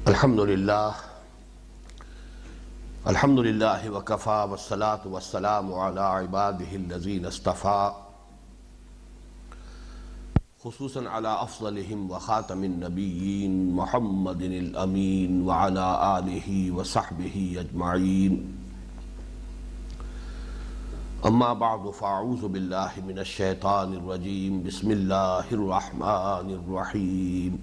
الحمدللہ وکفا والصلاة والسلام علی عباده الذین اصطفا خصوصاً علی افضلہم وخاتم النبیین محمد الامین وعلی آلہ وصحبہ اجمعین اما بعد فاعوذ باللہ من الشیطان الرجیم بسم اللہ الرحمن الرحیم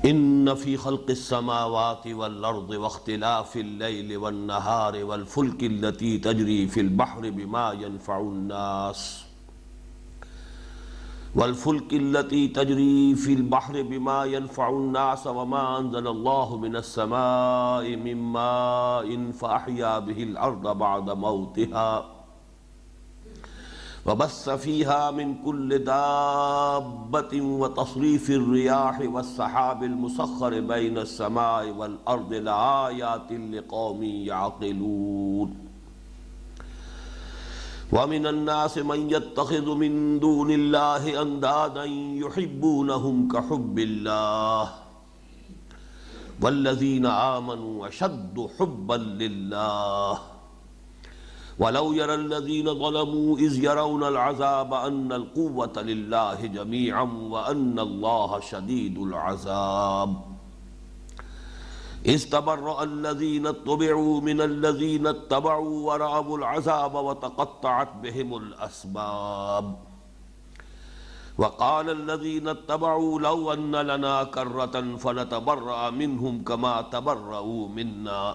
ان فی خلق السماوات والارض واختلاف اللیل والنہار والفلک التي تجری فی البحر بما ينفع الناس وما انزل اللہ من السماء من ماء فاحیا به الارض بعد موتها وبث فيها من كل دابة وتصريف الرياح والسحاب المسخر بين السماء والأرض لآيات لقوم يعقلون ومن الناس من يتخذ من دون الله أندادا يحبونهم كحب الله والذين آمنوا أشد حبا لله وَلَوْ يَرَى الَّذِينَ ظَلَمُوا إِذْ يَرَوْنَ الْعَذَابَ أَنَّ الْقُوَّةَ لِلَّهِ جَمِيعًا وَأَنَّ اللَّهَ شَدِيدُ الْعَذَابِ إِذْ تَبَرَّأَ الَّذِينَ اتُّبِعُوا مِنَ الَّذِينَ اتَّبَعُوا وَرَأَوُا الْعَذَابَ وَتَقَطَّعَتْ بِهِمُ الْأَسْبَابُ وَقَالَ الَّذِينَ اتَّبَعُوا لَوْ أَنَّ لَنَا كَرَّةً فَنَتَبَرَّأَ مِنْهُمْ كَمَا تَبَرَّؤُوا مِنَّا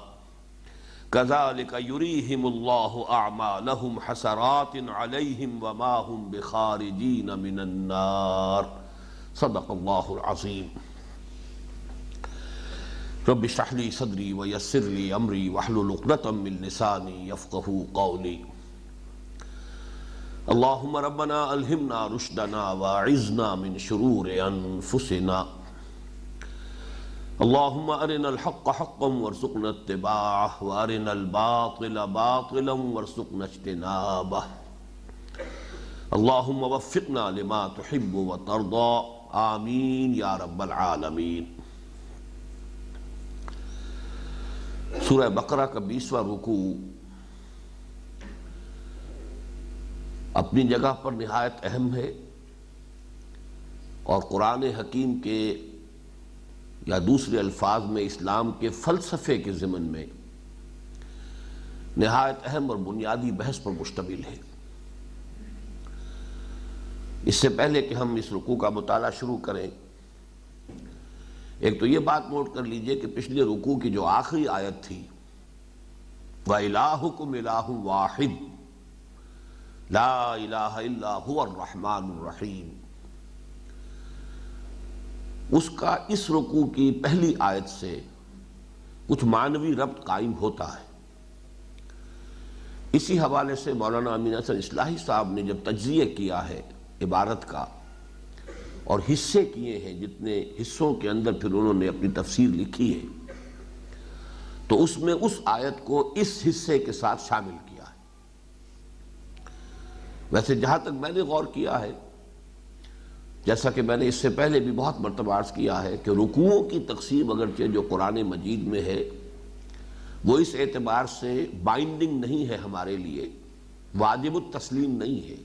كذلك يريهم الله أعمالهم حسرات عليهم وما هم بخارجين من النار صدق الله العظيم رب اشرح لي صدري ويسر لي أمري واحلل عقدة من لساني يفقهوا قولي اللهم ربنا ألهمنا رشدنا وأعذنا من شرور أنفسنا اللهم ارنا الحق حقا وارزقنا اتباعه وارنا الباطل باطلا وارزقنا اجتنابه اللهم وفقنا لما تحب وترضى آمین یا رب العالمین۔ سورہ بقرہ کا 20واں رکوع اپنی جگہ پر نہایت اہم ہے اور قرآن حکیم کے یا دوسرے الفاظ میں اسلام کے فلسفے کے ضمن میں نہایت اہم اور بنیادی بحث پر مشتمل ہے۔ اس سے پہلے کہ ہم اس رکوع کا مطالعہ شروع کریں، ایک تو یہ بات نوٹ کر لیجئے کہ پچھلے رکوع کی جو آخری آیت تھی وَإِلَٰهُكُمْ إِلَٰهٌ وَاحِدٌ لَا إِلَٰهَ إِلَّا هُوَ الرَّحْمَٰنُ الرَّحِيمُ، اس کا اس رکوع کی پہلی آیت سے کچھ معنوی ربط قائم ہوتا ہے۔ اسی حوالے سے مولانا امین احسن اصلاحی صاحب نے جب تجزیہ کیا ہے عبارت کا اور حصے کیے ہیں، جتنے حصوں کے اندر پھر انہوں نے اپنی تفسیر لکھی ہے، تو اس میں اس آیت کو اس حصے کے ساتھ شامل کیا ہے۔ ویسے جہاں تک میں نے غور کیا ہے، جیسا کہ میں نے اس سے پہلے بھی بہت مرتبہ عرض کیا ہے کہ رکوعوں کی تقسیم اگرچہ جو قرآن مجید میں ہے وہ اس اعتبار سے بائنڈنگ نہیں ہے، ہمارے لیے واجب التسلیم نہیں ہے،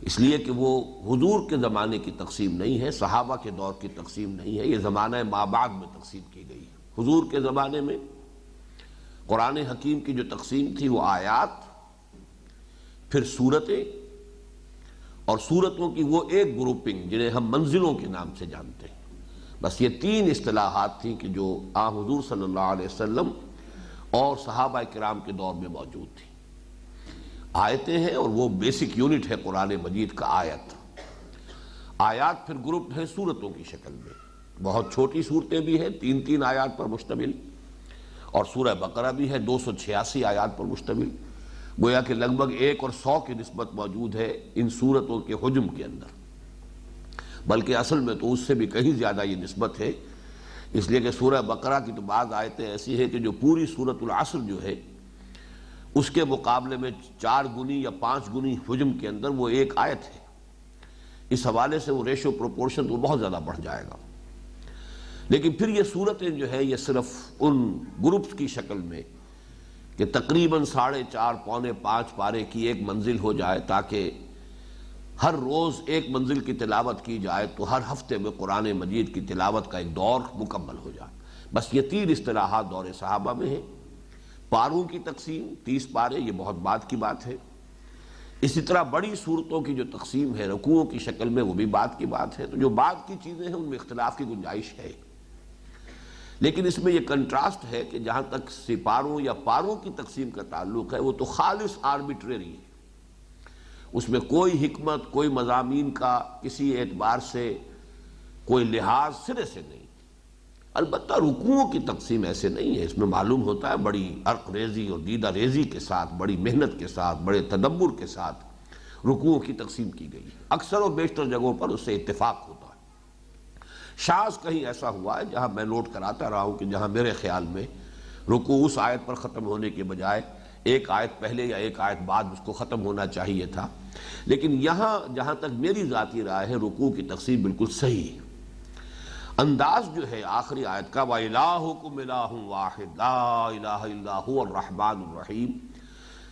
اس لیے کہ وہ حضور کے زمانے کی تقسیم نہیں ہے، صحابہ کے دور کی تقسیم نہیں ہے، یہ زمانہ ما بعد میں تقسیم کی گئی ہے۔ حضور کے زمانے میں قرآن حکیم کی جو تقسیم تھی وہ آیات، پھر سورتیں، اور سورتوں کی وہ ایک گروپنگ جنہیں ہم منزلوں کے نام سے جانتے ہیں۔ بس یہ 3 اصطلاحات تھیں کہ جو حضور صلی اللہ علیہ وسلم اور صحابہ کرام کے دور میں موجود تھیں۔ آیتیں ہیں اور وہ بیسک یونٹ ہے قرآن مجید کا آیت۔ آیات پھر گروپ ہے سورتوں کی شکل میں، بہت چھوٹی صورتیں بھی ہیں 3 آیات پر مشتمل، اور سورہ بقرہ بھی ہے 286 آیات پر مشتمل، گویا کہ لگ بھگ 1 اور 100 کی نسبت موجود ہے ان سورتوں کے حجم کے اندر، بلکہ اصل میں تو اس سے بھی کہیں زیادہ یہ نسبت ہے، اس لیے کہ سورہ بقرہ کی تو بعض آیتیں ایسی ہیں کہ جو پوری سورۃ العصر جو ہے اس کے مقابلے میں 4 گنی یا 5 گنی حجم کے اندر وہ ایک آیت ہے۔ اس حوالے سے وہ ریشو پروپورشن تو بہت زیادہ بڑھ جائے گا۔ لیکن پھر یہ صورتیں جو ہے یہ صرف ان گروپس کی شکل میں کہ تقریباً 4.5 پونے 5 پارے کی ایک منزل ہو جائے تاکہ ہر روز ایک منزل کی تلاوت کی جائے تو ہر ہفتے میں قرآن مجید کی تلاوت کا ایک دور مکمل ہو جائے. بس یہ 3 اصطلاحات دور صحابہ میں ہیں. پاروں کی تقسیم 30 پارے یہ بہت بعد کی بات ہے. اسی طرح بڑی صورتوں کی جو تقسیم ہے رکوعوں کی شکل میں وہ بھی بعد کی بات ہے. تو جو بعد کی چیزیں ہیں ان میں اختلاف کی گنجائش ہے، لیکن اس میں یہ کنٹراسٹ ہے کہ جہاں تک سپاروں یا پاروں کی تقسیم کا تعلق ہے وہ تو خالص آربیٹریری ہے، اس میں کوئی حکمت، کوئی مضامین کا کسی اعتبار سے کوئی لحاظ سرے سے نہیں. البتہ رکوعوں کی تقسیم ایسے نہیں ہے، اس میں معلوم ہوتا ہے بڑی عرق ریزی اور دیدہ ریزی کے ساتھ، بڑی محنت کے ساتھ، بڑے تدبر کے ساتھ رکوعوں کی تقسیم کی گئی. اکثر و بیشتر جگہوں پر اس سے اتفاق ہوتا ہے. شاذ کہیں ایسا ہوا ہے جہاں میں نوٹ کراتا رہا ہوں کہ جہاں میرے خیال میں رکوع اس آیت پر ختم ہونے کے بجائے ایک آیت پہلے یا ایک آیت بعد اس کو ختم ہونا چاہیے تھا، لیکن یہاں جہاں تک میری ذاتی رائے ہے رکوع کی تقسیم بالکل صحیح ہے. انداز جو ہے آخری آیت کا وَإِلَٰهُكُمْ إِلَٰهٌ وَاحِدٌ لَا إِلَٰهَ إِلَّا هُوَ الرَّحْمَٰنُ الرَّحِيمُ،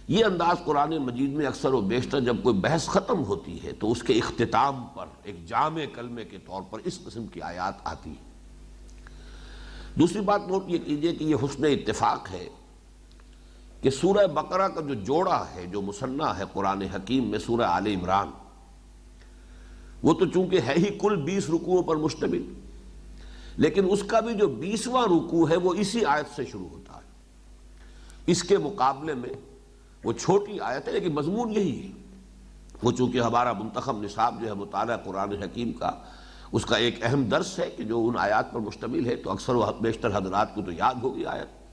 یہ انداز قرآن مجید میں اکثر و بیشتر جب کوئی بحث ختم ہوتی ہے تو اس کے اختتام پر ایک جامع کلمے کے طور پر اس قسم کی آیات آتی ہیں. دوسری بات نوٹ یہ کیجئے کہ یہ حسن اتفاق ہے کہ سورہ بقرہ کا جو جوڑا ہے، جو مثنیٰ ہے قرآن حکیم میں سورہ آل عمران، وہ تو چونکہ ہے ہی کل 20 رکوعوں پر مشتمل، لیکن اس کا بھی جو 20واں رکوع ہے وہ اسی آیت سے شروع ہوتا ہے. اس کے مقابلے میں وہ چھوٹی آیت ہے لیکن مضمون یہی ہے. وہ چونکہ ہمارا منتخب نصاب جو ہے مطالعہ قرآن حکیم کا، اس کا ایک اہم درس ہے کہ جو ان آیات پر مشتمل ہے، تو اکثر و بیشتر حضرات کو تو یاد ہوگی آیت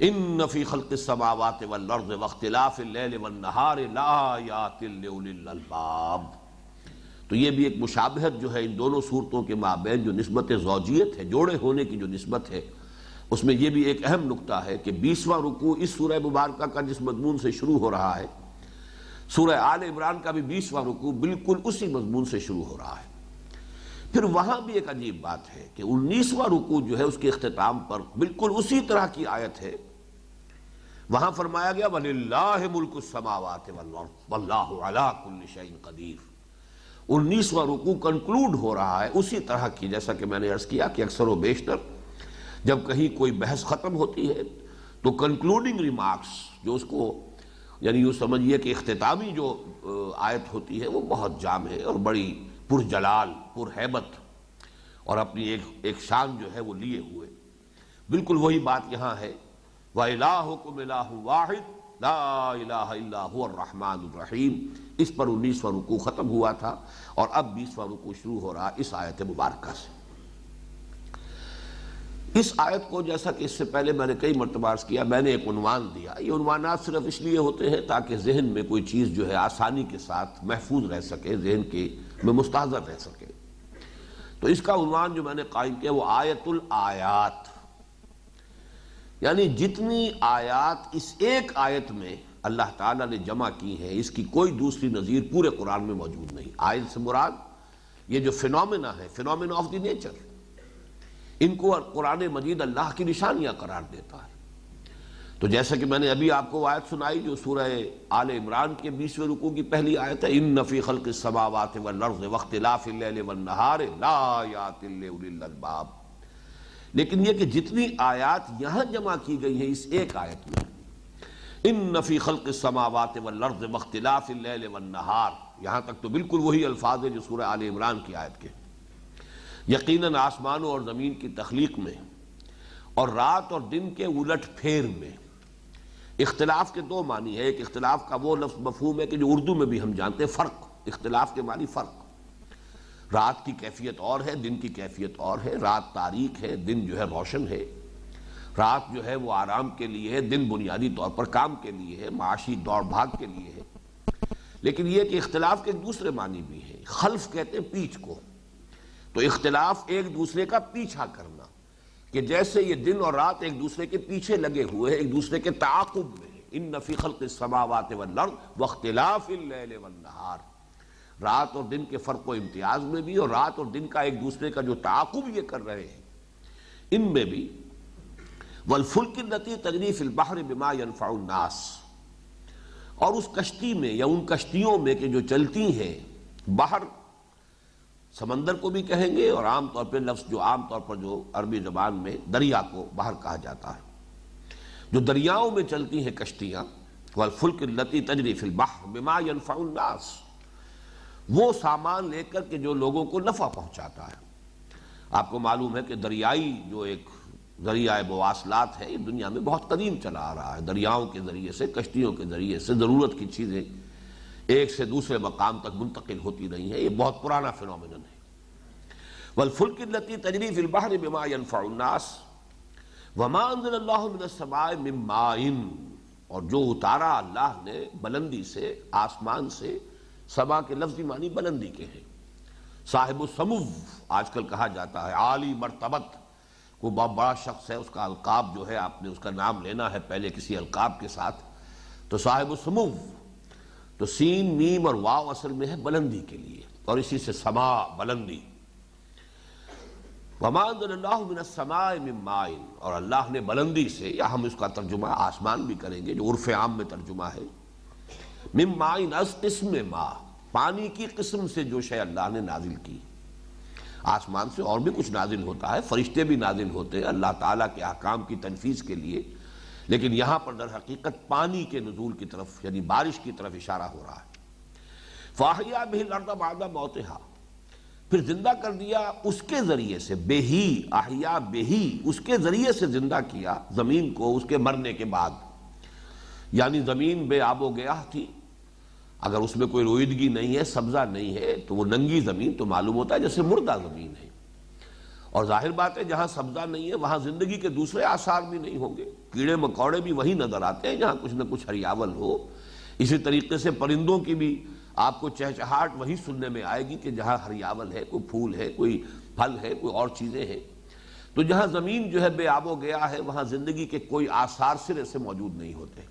ان فی خلق السماوات والارض واختلاف اللیل والنہار لآیات لأولی الالباب. تو یہ بھی ایک مشابہت جو ہے ان دونوں صورتوں کے مابین جو نسبت زوجیت ہے، جوڑے ہونے کی جو نسبت ہے، اس میں یہ بھی ایک اہم نقطہ ہے کہ 20واں رکوع اس سورہ مبارکہ کا جس مضمون سے شروع ہو رہا ہے، سورہ آل عمران کا بھی 20واں رکوع بالکل اسی مضمون سے شروع ہو رہا ہے. پھر وہاں بھی ایک عجیب بات ہے کہ 19واں رکوع جو ہے اس کے اختتام پر بالکل اسی طرح کی آیت ہے. وہاں فرمایا گیا وَلِلَّهِ مُلْكُ السَّمَاوَاتِ وَالْأَرْضِ وَاللَّهُ عَلَىٰ كُلِّ شَيْءٍ قَدِيرٌ. 19واں رکوع کنکلوڈ ہو رہا ہے اسی طرح کی، جیسا کہ میں نے عرض کیا کہ اکثر و بیشتر جب کہیں کوئی بحث ختم ہوتی ہے تو کنکلوڈنگ ریمارکس جو اس کو یعنی یوں سمجھیے کہ اختتامی جو آیت ہوتی ہے وہ بہت جامع ہے اور بڑی پرجلال، پرہیبت اور اپنی ایک شان جو ہے وہ لیے ہوئے. بالکل وہی بات یہاں ہے وَإِلَٰهُكُمْ إِلَٰهٌ وَاحِدٌ لَا إِلَٰهَ إِلَّا هُوَ الرَّحْمَٰنُ الرَّحِيمُ. اس پر 19واں رکوع ختم ہوا تھا اور اب 20واں رکوع شروع ہو رہا اس آیت مبارکہ سے. اس آیت کو جیسا کہ اس سے پہلے میں نے کئی مرتبہ عرض کیا، میں نے ایک عنوان دیا. یہ عنوانات صرف اس لیے ہوتے ہیں تاکہ ذہن میں کوئی چیز جو ہے آسانی کے ساتھ محفوظ رہ سکے، ذہن کے میں مستحضر رہ سکے. تو اس کا عنوان جو میں نے قائم کیا وہ آیت الآیات، یعنی جتنی آیات اس ایک آیت میں اللہ تعالیٰ نے جمع کی ہیں اس کی کوئی دوسری نظیر پورے قرآن میں موجود نہیں. آیت سے مراد یہ جو فینومینا ہے، فینومینا آف دی نیچر، ان کو قرآن مجید اللہ کی نشانیاں قرار دیتا ہے. تو جیسا کہ میں نے ابھی آپ کو آیت سنائی جو سورہ آل عمران کے 20ویں رکوع کی پہلی آیت ہے ان فی خلق السماوات والارض واختلاف اللیل والنہار لآیات لأولی الالباب. لیکن یہ کہ جتنی آیات یہاں جمع کی گئی ہیں اس ایک آیت میں، ان فی خلق السماوات والارض واختلاف اللیل والنہار، یہاں تک تو بالکل وہی الفاظ ہیں جو سورہ آل عمران کی آیت کے. یقیناً آسمانوں اور زمین کی تخلیق میں اور رات اور دن کے الٹ پھیر میں اختلاف کے دو معنی ہے. ایک اختلاف کا وہ لفظ مفہوم ہے کہ جو اردو میں بھی ہم جانتے ہیں، فرق. اختلاف کے معنی فرق. رات کی کیفیت اور ہے، دن کی کیفیت اور ہے. رات تاریک ہے، دن جو ہے روشن ہے. رات جو ہے وہ آرام کے لیے ہے، دن بنیادی طور پر کام کے لیے ہے، معاشی دوڑ بھاگ کے لیے ہے. لیکن یہ کہ اختلاف کے دوسرے معنی بھی ہیں. خلف کہتے ہیں پیچھ کو. تو اختلاف ایک دوسرے کا پیچھا کرنا، کہ جیسے یہ دن اور رات ایک دوسرے کے پیچھے لگے ہوئے ہیں، ایک دوسرے کے تعاقب میں. ان فی خلق السماوات والارض واختلاف اللیل والنہار، رات اور دن کے فرق و امتیاز میں بھی اور رات اور دن کا ایک دوسرے کا جو تعاقب یہ کر رہے ہیں ان میں بھی والفلک التی تجری فی البحر بما ينفع الناس، اور اس کشتی میں یا ان کشتیوں میں کہ جو چلتی ہیں باہر، سمندر کو بھی کہیں گے اور عام طور پہ لفظ جو عام طور پر جو عربی زبان میں دریا کو باہر کہا جاتا ہے، جو دریاؤں میں چلتی ہیں کشتیاں، والفلک التی تجری فی البحر بما ينفع الناس، وہ سامان لے کر کے جو لوگوں کو نفع پہنچاتا ہے۔ آپ کو معلوم ہے کہ دریائی جو ایک ذریعہ مواصلات ہے، یہ دنیا میں بہت قدیم چلا آ رہا ہے، دریاؤں کے ذریعے سے، کشتیوں کے ذریعے سے ضرورت کی چیزیں ایک سے دوسرے مقام تک منتقل ہوتی رہی ہیں، یہ بہت پرانا فینومینن ہے۔ والفلک التی تجری فی البحر بما ينفع الناس وما انزل اللہ من السماء من ماء، اور جو اتارا اللہ نے بلندی سے، آسمان سے، سما کے لفظی معنی بلندی کے ہیں، صاحب السمو آج کل کہا جاتا ہے، عالی مرتبت، کوئی بہت بڑا شخص ہے، اس کا القاب جو ہے آپ نے اس کا نام لینا ہے پہلے کسی القاب کے ساتھ، تو صاحب السمو، تو سین میم اور واو اصل میں ہے بلندی کے لیے، اور اسی سے سما بلندی۔ وما انزل اللہ من السماء من ماء، اور اللہ نے بلندی سے، یا ہم اس کا ترجمہ آسمان بھی کریں گے جو عرف عام میں ترجمہ ہے، من ماء، از قسم ماء، پانی کی قسم سے جو شے اللہ نے نازل کی۔ آسمان سے اور بھی کچھ نازل ہوتا ہے، فرشتے بھی نازل ہوتے ہیں اللہ تعالیٰ کے احکام کی تنفیذ کے لیے، لیکن یہاں پر در حقیقت پانی کے نزول کی طرف یعنی بارش کی طرف اشارہ ہو رہا ہے۔ فَأَحْيَا بِهِ الْأَرْضَ بَعْدَ مَوْتِهَا، پھر زندہ کر دیا اس کے ذریعے سے، بہی احیا بہی، اس کے ذریعے سے زندہ کیا زمین کو اس کے مرنے کے بعد، یعنی زمین بے آب و گیاہ تھی، اگر اس میں کوئی روئیدگی نہیں ہے، سبزہ نہیں ہے، تو وہ ننگی زمین تو معلوم ہوتا ہے جیسے مردہ زمین ہے، اور ظاہر بات ہے جہاں سبزہ نہیں ہے وہاں زندگی کے دوسرے آثار بھی نہیں ہوں گے، کیڑے مکوڑے بھی وہی نظر آتے ہیں جہاں کچھ نہ کچھ ہریاول ہو۔ اسی طریقے سے پرندوں کی بھی آپ کو چہچہاٹ وہی سننے میں آئے گی کہ جہاں ہریاول ہے، کوئی پھول ہے، کوئی پھل ہے، کوئی اور چیزیں ہیں۔ تو جہاں زمین جو ہے بے آب و گیا ہے وہاں زندگی کے کوئی آثار سرے سے موجود نہیں ہوتے۔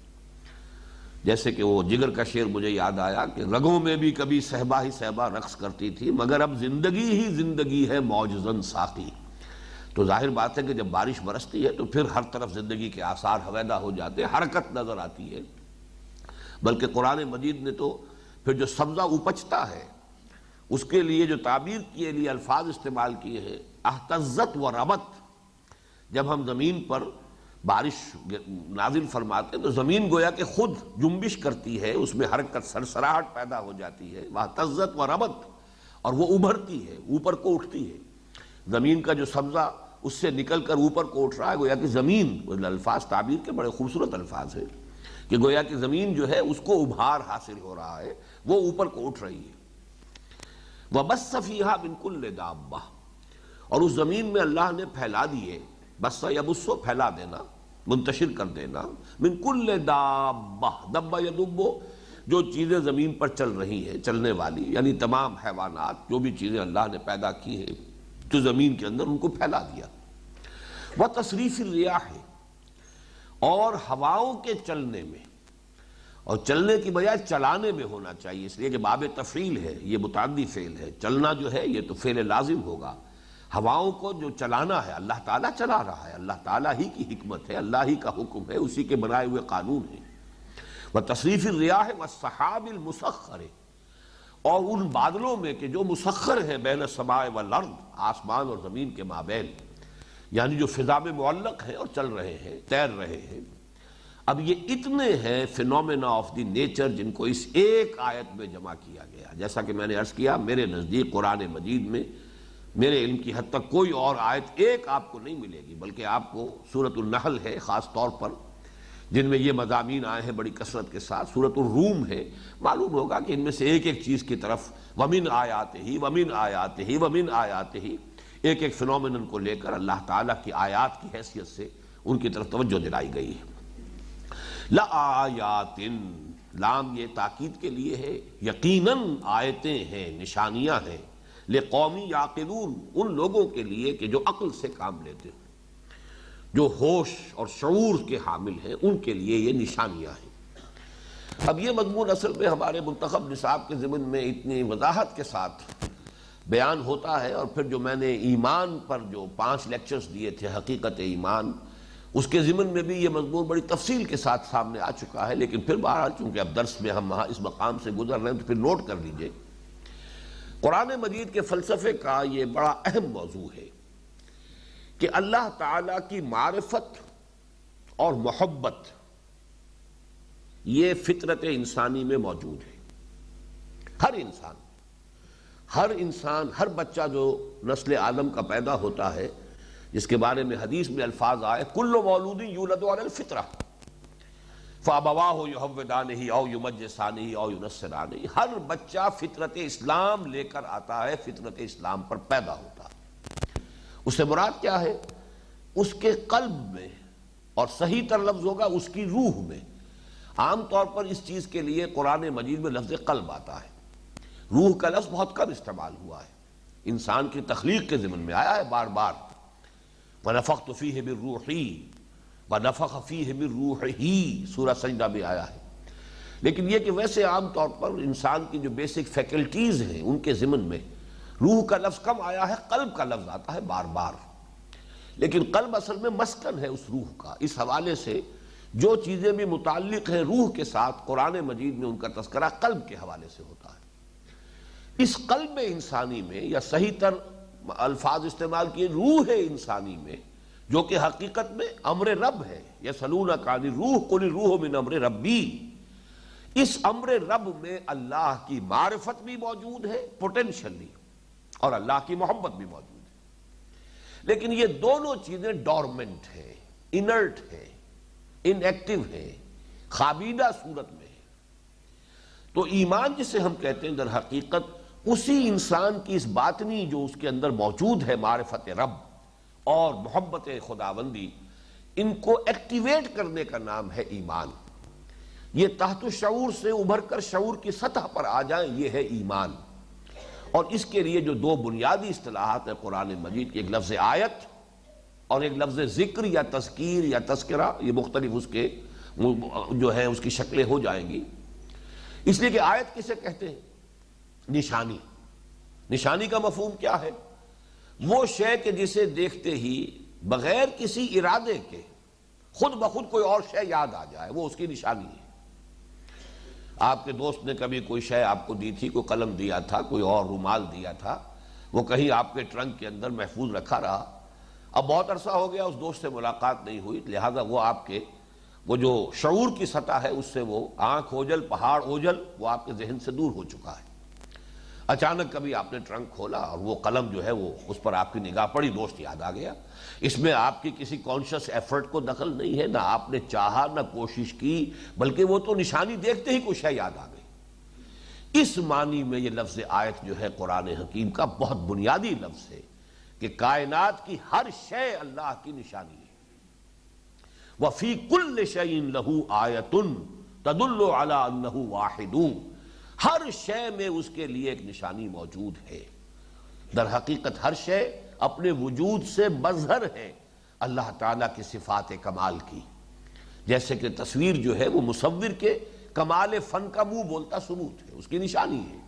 جیسے کہ وہ جگر کا شعر مجھے یاد آیا کہ رگوں میں بھی کبھی صہبا ہی صہبا رقص کرتی تھی، مگر اب زندگی ہی زندگی ہے موجزن ساقی۔ تو ظاہر بات ہے کہ جب بارش برستی ہے تو پھر ہر طرف زندگی کے آثار ہویدا ہو جاتے ہیں، حرکت نظر آتی ہے۔ بلکہ قرآن مجید نے تو پھر جو سبزہ اپجتا ہے اس کے لیے جو تعبیر کے لیے الفاظ استعمال کیے ہیں، اہتزت و ربت، جب ہم زمین پر بارش نازل فرماتے ہیں تو زمین گویا کہ خود جنبش کرتی ہے، اس میں حرکت سرسراہٹ پیدا ہو جاتی ہے، واہتزت و ربت، اور وہ ابھرتی ہے، اوپر کو اٹھتی ہے۔ زمین کا جو سبزہ اس سے نکل کر اوپر کو اٹھ رہا ہے، گویا کہ زمین، الفاظ تعبیر کے بڑے خوبصورت الفاظ ہیں کہ گویا کہ زمین جو ہے اس کو ابھار حاصل ہو رہا ہے، وہ اوپر کو اٹھ رہی ہے۔ وَبَثَّ فِيهَا مِن كُلِّ دَابَّةٍ، اور اس زمین میں اللہ نے پھیلا دیے، بس یبسو پھیلا دینا، منتشر کر دینا، من کل دابہ، دبہ یدبو، جو چیزیں زمین پر چل رہی ہیں، چلنے والی، یعنی تمام حیوانات، جو بھی چیزیں اللہ نے پیدا کی ہیں تو زمین کے اندر ان کو پھیلا دیا۔ وتصریف الریاح، اور ہواؤں کے چلنے میں، اور چلنے کی بجائے چلانے میں ہونا چاہیے، اس لیے کہ باب تفعیل ہے، یہ متعدی فعل ہے، چلنا جو ہے یہ تو فعل لازم ہوگا۔ ہواؤں کو جو چلانا ہے اللہ تعالیٰ چلا رہا ہے، اللہ تعالیٰ ہی کی حکمت ہے، اللہ ہی کا حکم ہے، اسی کے بنائے ہوئے قانون ہیں۔ وتصریف الریاح والسحاب المسخر، اور ان بادلوں میں کہ جو مسخر ہیں بین السماء والارض، آسمان اور زمین کے مابین، یعنی جو فضا میں معلق ہیں اور چل رہے ہیں، تیر رہے ہیں۔ اب یہ اتنے ہیں فینومینا آف دی نیچر جن کو اس ایک آیت میں جمع کیا گیا۔ جیسا کہ میں نے عرض کیا، میرے نزدیک قرآن مجید میں میرے علم کی حد تک کوئی اور آیت ایک آپ کو نہیں ملے گی، بلکہ آپ کو سورۃ النحل ہے خاص طور پر، جن میں یہ مضامین آئے ہیں بڑی کثرت کے ساتھ، سورۃ الروم ہے، معلوم ہوگا کہ ان میں سے ایک ایک چیز کی طرف ومن آیاتہ ومن آیاتہ ومن آیاتہ، ایک ایک فنومینن کو لے کر اللہ تعالیٰ کی آیات کی حیثیت سے ان کی طرف توجہ دلائی گئی ہے۔ لآیات، لام یہ تاکید کے لیے ہے، یقیناً آیتیں ہیں، نشانیاں ہیں، لقومی یعقلون، ان لوگوں کے لیے کہ جو عقل سے کام لیتے ہیں، جو ہوش اور شعور کے حامل ہیں، ان کے لیے یہ نشانیاں ہیں۔ اب یہ مضمون اصل میں ہمارے منتخب نصاب کے ضمن میں اتنی وضاحت کے ساتھ بیان ہوتا ہے، اور پھر جو میں نے ایمان پر جو 5 لیکچرز دیے تھے، حقیقت ایمان، اس کے ضمن میں بھی یہ مضمون بڑی تفصیل کے ساتھ سامنے آ چکا ہے، لیکن پھر بہرحال چونکہ اب درس میں ہم اس مقام سے گزر رہے ہیں تو پھر نوٹ کر لیجئے۔ قرآن مجید کے فلسفے کا یہ بڑا اہم موضوع ہے کہ اللہ تعالیٰ کی معرفت اور محبت یہ فطرت انسانی میں موجود ہے۔ ہر انسان، ہر بچہ جو نسل آدم کا پیدا ہوتا ہے، جس کے بارے میں حدیث میں الفاظ آئے کل مولود یولد علی الفطرہ فابواہ یحودانہ او یمجسانہ او ینصرانہ، ہر بچہ فطرت اسلام لے کر آتا ہے، فطرت اسلام پر پیدا ہوتا ہے۔ اس سے مراد کیا ہے؟ اس کے قلب میں، اور صحیح تر لفظ ہوگا اس کی روح میں۔ عام طور پر اس چیز کے لیے قرآن مجید میں لفظ قلب آتا ہے، روح کا لفظ بہت کم استعمال ہوا ہے، انسان کی تخلیق کے ضمن میں آیا ہے بار بار۔ وَنَفَخْتُ فِيهِ مِن رُوحِي وَنَفَخَ فِيهِ مِن رُوحِهِ سورہ سجدہ میں آیا ہے۔ لیکن یہ کہ ویسے عام طور پر انسان کی جو بیسک فیکلٹیز ہیں ان کے ضمن میں روح کا لفظ کم آیا ہے، قلب کا لفظ آتا ہے بار بار۔ لیکن قلب اصل میں مسکن ہے اس روح کا۔ اس حوالے سے جو چیزیں بھی متعلق ہیں روح کے ساتھ، قرآن مجید میں ان کا تذکرہ قلب کے حوالے سے ہوتا ہے۔ اس قلب انسانی میں، یا صحیح تر الفاظ استعمال کیے روح انسانی میں، جو کہ حقیقت میں امر رب ہے، یسألونک عن الروح قل الروح من امر ربی، اس امر رب میں اللہ کی معرفت بھی موجود ہے پوٹینشلی، اور اللہ کی محبت بھی موجود ہے۔ لیکن یہ دونوں چیزیں ڈورمنٹ ہیں، انرٹ ہیں، ان ایکٹیو ہے، خابیدہ صورت میں ہے۔ تو ایمان جسے ہم کہتے ہیں در حقیقت اسی انسان کی اس باطنی جو اس کے اندر موجود ہے، معرفت رب اور محبت خداوندی، ان کو ایکٹیویٹ کرنے کا نام ہے ایمان۔ یہ تحت شعور سے ابھر کر شعور کی سطح پر آ جائیں، یہ ہے ایمان۔ اور اس کے لیے جو 2 بنیادی اصطلاحات ہیں قرآن مجید کی، ایک لفظ آیت اور ایک لفظ ذکر یا تذکیر یا تذکرہ، یہ مختلف اس کے جو ہے اس کی شکلیں ہو جائیں گی۔ اس لیے کہ آیت کسے کہتے ہیں؟ نشانی۔ نشانی کا مفہوم کیا ہے؟ وہ شے کہ جسے دیکھتے ہی بغیر کسی ارادے کے خود بخود کوئی اور شے یاد آ جائے، وہ اس کی نشانی ہے۔ آپ کے دوست نے کبھی کوئی شے آپ کو دی تھی، کوئی قلم دیا تھا، کوئی اور رومال دیا تھا، وہ کہیں آپ کے ٹرنک کے اندر محفوظ رکھا رہا۔ اب بہت عرصہ ہو گیا اس دوست سے ملاقات نہیں ہوئی، لہذا وہ آپ کے وہ جو شعور کی سطح ہے اس سے وہ آنکھ اوجل پہاڑ اوجل وہ آپ کے ذہن سے دور ہو چکا ہے۔ اچانک کبھی آپ نے ٹرنک کھولا اور وہ قلم جو ہے وہ اس پر آپ کی نگاہ پڑی، دوست یاد آ گیا۔ اس میں آپ کی کسی کانشس ایفرٹ کو دخل نہیں ہے، نہ آپ نے چاہا نہ کوشش کی، بلکہ وہ تو نشانی دیکھتے ہی کچھ ہے یاد آ گئی۔ اس معنی میں یہ لفظ آیت جو ہے قرآن حکیم کا بہت بنیادی لفظ ہے کہ کائنات کی ہر شے اللہ کی نشانی ہے۔ وَفِي كُلِّ شَيْءٍ لَهُ آیَةٌ تَدُلُّ عَلَىٰ أَنَّهُ وَاحِدٌ، ہر شے میں اس کے لیے ایک نشانی موجود ہے۔ در حقیقت ہر شے اپنے وجود سے مظہر ہے اللہ تعالیٰ کی صفات کمال کی، جیسے کہ تصویر جو ہے وہ مصور کے کمال فن کا منہ بولتا ثبوت ہے، اس کی نشانی ہے۔